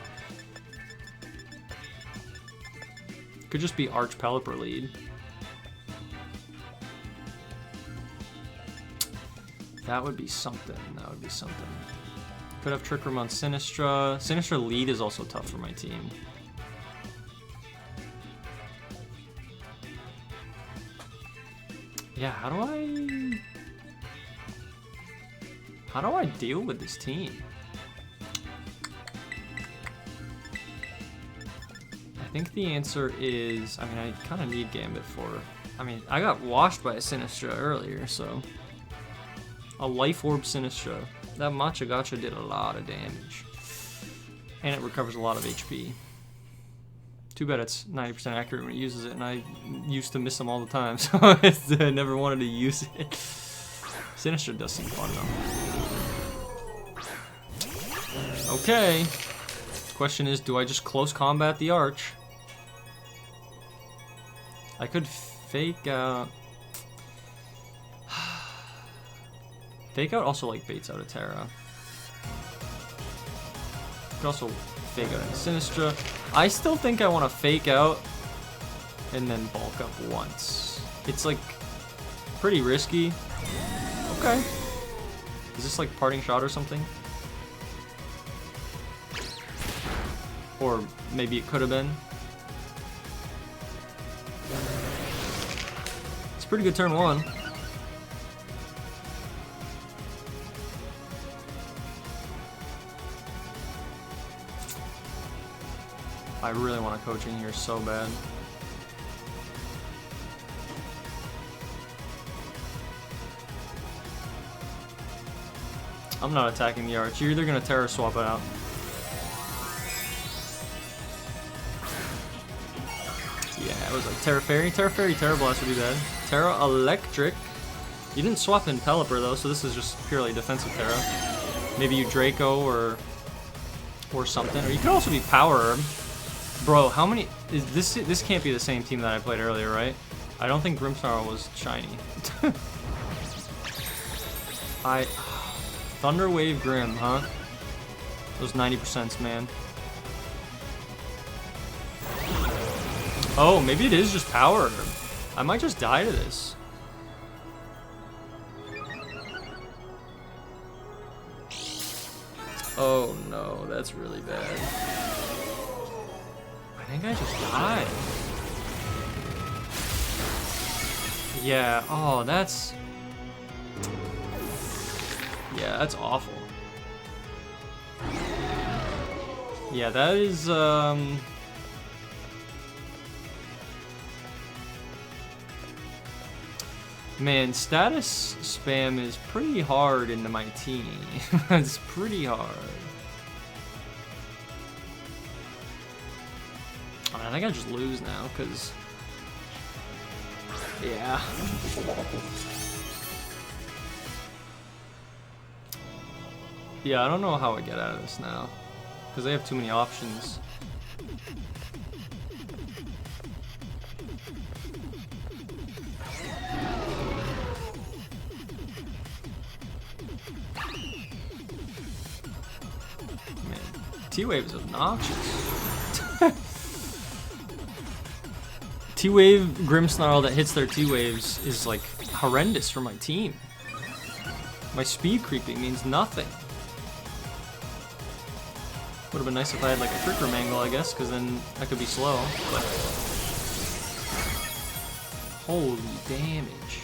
Could just be Arch Pelipper lead. That would be something. That would be something. Could have Trick Room on Sinistra. Sinistra lead is also tough for my team. Yeah, how do I deal with this team? I think the answer is, I mean, I kind of need Gambit for, I mean, I got washed by a Sinistra earlier, so. A Life Orb Sinistra. That Matcha Gotcha did a lot of damage. And it recovers a lot of HP. Too bad it's 90% accurate when it uses it, and I used to miss them all the time, so I never wanted to use it. Sinistra does seem fun though. Okay. Question is, do I just close combat the Arch? I could fake out... Fake out also like baits out a Terra. could also fake out into Sinistra. I still think I want to fake out and then bulk up once. It's like pretty risky. Okay. Is this like parting shot or something? Or maybe it could have been. It's a pretty good turn one. I really want a coaching here so bad. I'm not attacking the arch. You're either gonna Terra swap it out. Yeah, it was like Terra Fairy. Terra Fairy, Terra Blast would be bad. Terra Electric. You didn't swap in Pelipper though, so this is just purely defensive Terra. Maybe you Draco or something. Or you could also be Power Herb. Bro, how many is this? This can't be the same team that I played earlier, right? I don't think Grimmsnarl was shiny. Thunder Wave Grim, huh? Those 90%s, man. Oh, maybe it is just Power Herb. I might just die to this. Oh no, that's really bad. I think I just died. Yeah, oh, that's... Yeah, that's awful. Yeah, that is, man, status spam is pretty hard into my team. It's pretty hard. I think I just lose now, because... Yeah. Yeah, I don't know how I get out of this now, because they have too many options. Man, T-Wave is obnoxious. T-Wave Grimmsnarl that hits their T-Waves is like horrendous for my team. My speed creeping means nothing. Would have been nice if I had like a Trick Room angle, I guess, because then I could be slow. But holy damage!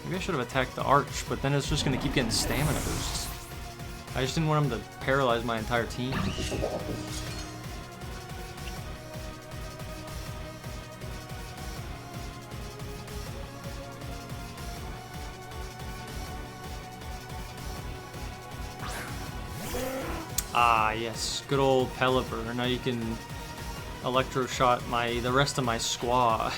Maybe I should have attacked the Arch, but then it's just gonna keep getting stamina boosts. I just didn't want him to paralyze my entire team. Ah, yes, good old Pelipper. Now you can Electro Shot the rest of my squad.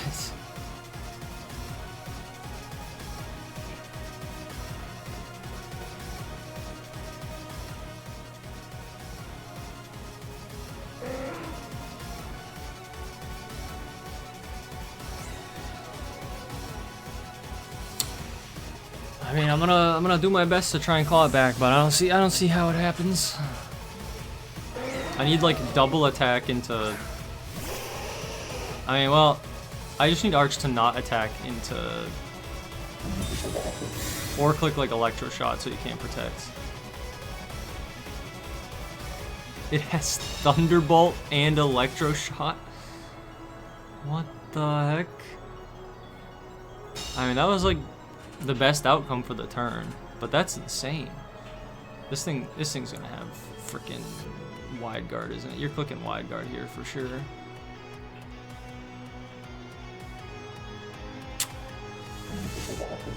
I mean, I'm gonna do my best to try and claw it back, but I don't see how it happens. I need like double attack into... I mean, well, I just need Arch to not attack into... Or click like Electro Shot so you can't protect. It has Thunderbolt and Electro Shot? What the heck? I mean, that was like the best outcome for the turn, but that's insane. This thing's gonna have freaking wide guard, isn't it? You're clicking wide guard here for sure.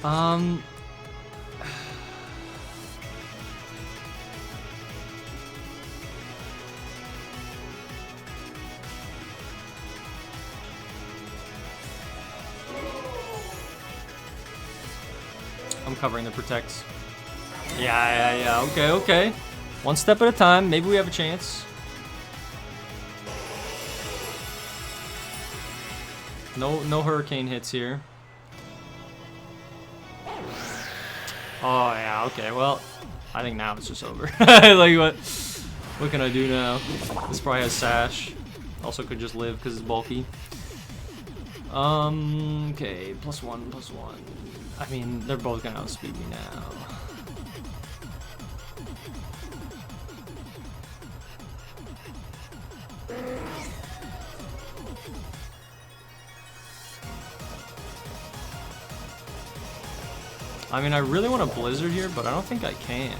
I'm covering the protects. Yeah, okay. One step at a time, maybe we have a chance. No hurricane hits here. Oh yeah, okay, well, I think now it's just over. Like, what can I do now? This probably has Sash. Also could just live because it's bulky. Okay, +1, +1. I mean, they're both gonna outspeed me now. I mean, I really want a Blizzard here, but I don't think I can.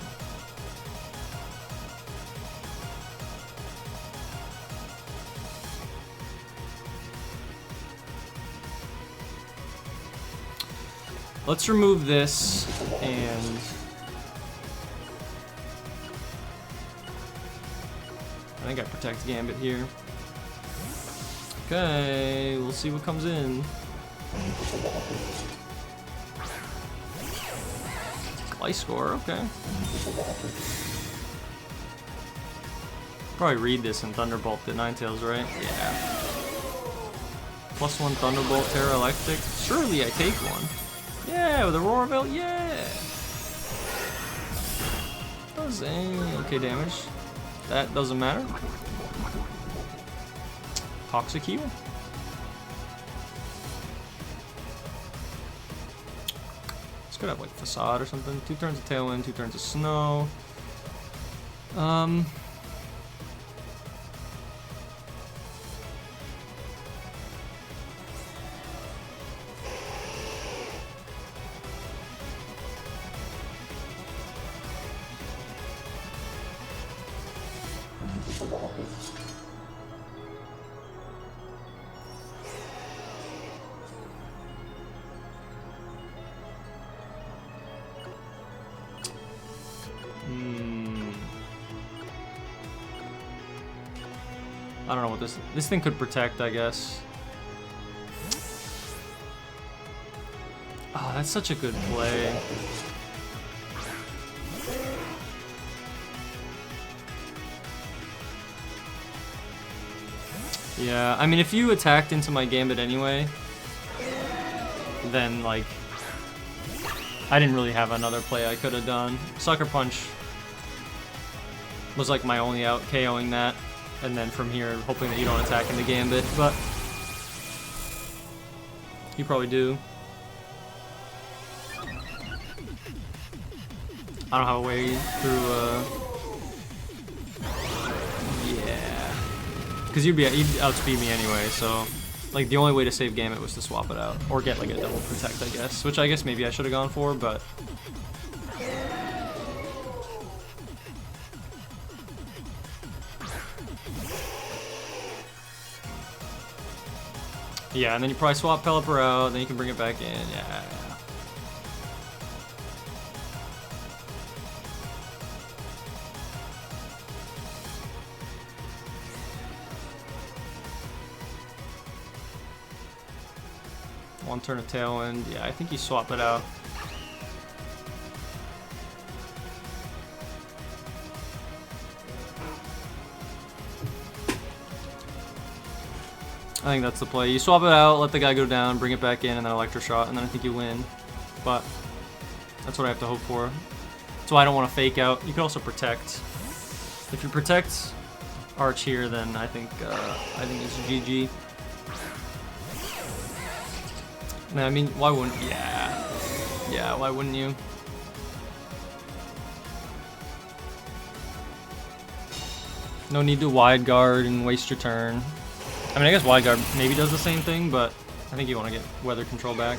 Let's remove this, and I think I protect Gambit here. Okay, we'll see what comes in. Ice score, okay. Probably read this in Thunderbolt the Ninetales, right? Yeah. +1 Thunderbolt, Terra Electric. Surely I take one. Yeah, with a Roarville, yeah! Does okay damage. That doesn't matter. Toxic Heal. This could have like Facade or something. 2 turns of Tailwind, 2 turns of Snow. I don't know what this thing could protect, I guess. Oh, that's such a good play. Yeah, I mean, if you attacked into my Gambit anyway, then, like, I didn't really have another play I could have done. Sucker Punch was, like, my only out, KOing that. And then from here, hoping that you don't attack into Gambit, but you probably do. I don't have a way through, yeah. Because you'd outspeed me anyway, so, like, the only way to save Gambit was to swap it out. Or get, like, a double protect, I guess. Which I guess maybe I should have gone for, but... yeah, and then you probably swap Pelipper out, then you can bring it back in, yeah. One turn of Tailwind, yeah, I think you swap it out. I think that's the play. You swap it out, let the guy go down, bring it back in, and then Electro Shot, and then I think you win. But that's what I have to hope for. That's why I don't want to fake out. You can also protect. If you protect Arch here, then I think it's GG. I mean, why wouldn't? Yeah, why wouldn't you? No need to wide guard and waste your turn. I mean, I guess wide guard maybe does the same thing, but I think you want to get weather control back.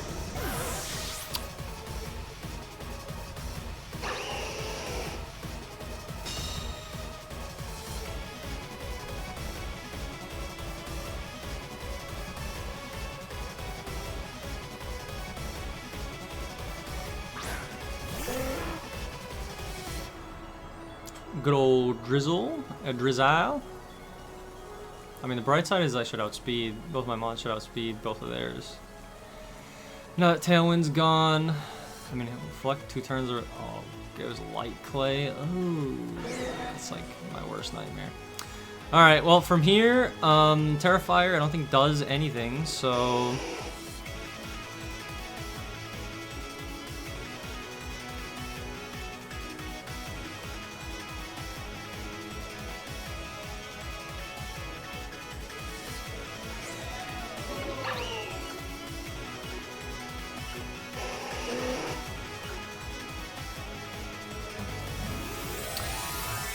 Good old Drizzle, a Drizzle. I mean, the bright side is I should outspeed. Both my mods should outspeed both of theirs. Now that Tailwind's gone. I mean, Reflect 2 turns are. Oh, goes Light Clay. Oh, that's like my worst nightmare. Alright, well, from here, Terrifier I don't think does anything, so.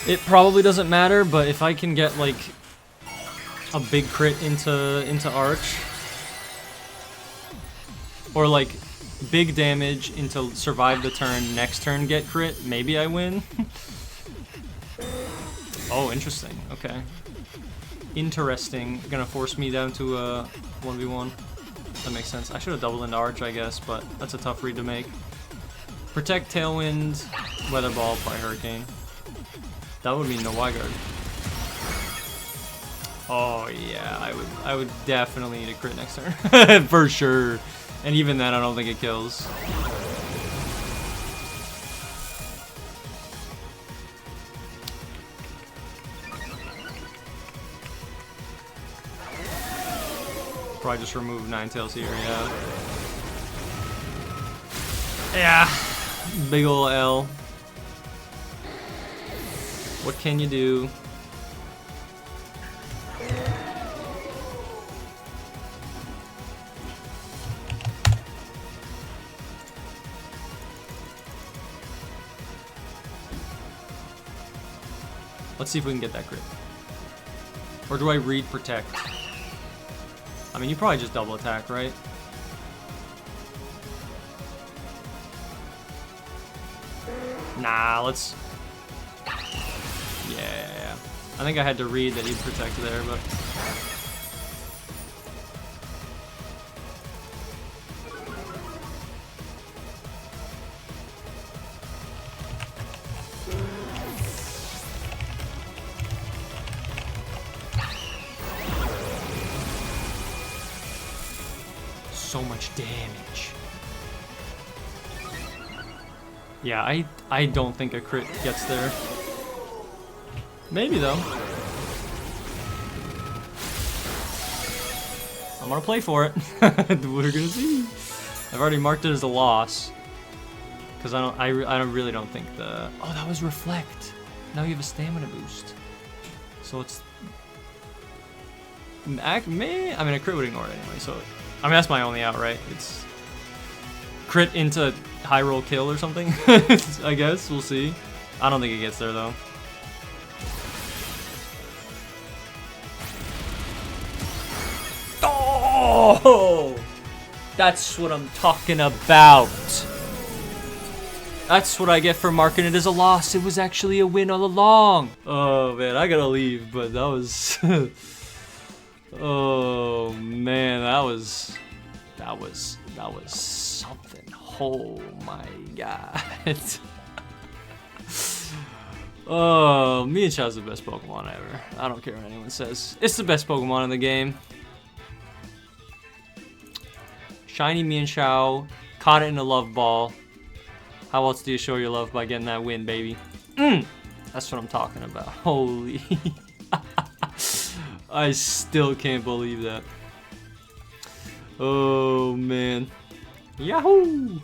It probably doesn't matter, but if I can get like a big crit into Arch, or like big damage into survive the turn, next turn get crit, maybe I win. Oh, interesting. Okay. Interesting. Gonna force me down to a 1v1. That makes sense. I should have doubled into Arch, I guess, but that's a tough read to make. Protect, Tailwind, Weather Ball, probably Hurricane. That would mean no Y-Guard. Oh yeah, I would definitely need a crit next turn. For sure. And even then, I don't think it kills. Probably just remove Ninetales here, yeah. Yeah. Big ol' L. What can you do? Let's see if we can get that crit. Or do I read Protect? I mean, you probably just double attack, right? Nah, let's... Yeah. I think I had to read that he'd protect there, but... So much damage. Yeah, I don't think a crit gets there. Maybe though. I'm gonna play for it. We're gonna see. I've already marked it as a loss because I really don't think the. Oh, that was Reflect. Now you have a stamina boost. So it's. I mean, a crit would ignore it anyway. So, I mean, that's my only out, right? It's crit into high roll kill or something. I guess we'll see. I don't think it gets there though. Oh, that's what I'm talking about. That's what I get for marking it as a loss. It was actually a win all along. Oh man, I gotta leave, but that was. Oh man, that was something. Oh my god. Oh, Meowth's the best Pokemon ever. I don't care what anyone says. It's the best Pokemon in the game. Shiny Meowth, caught it in a love ball. How else do you show your love by getting that win, baby? That's what I'm talking about. Holy. I still can't believe that. Oh, man. Yahoo!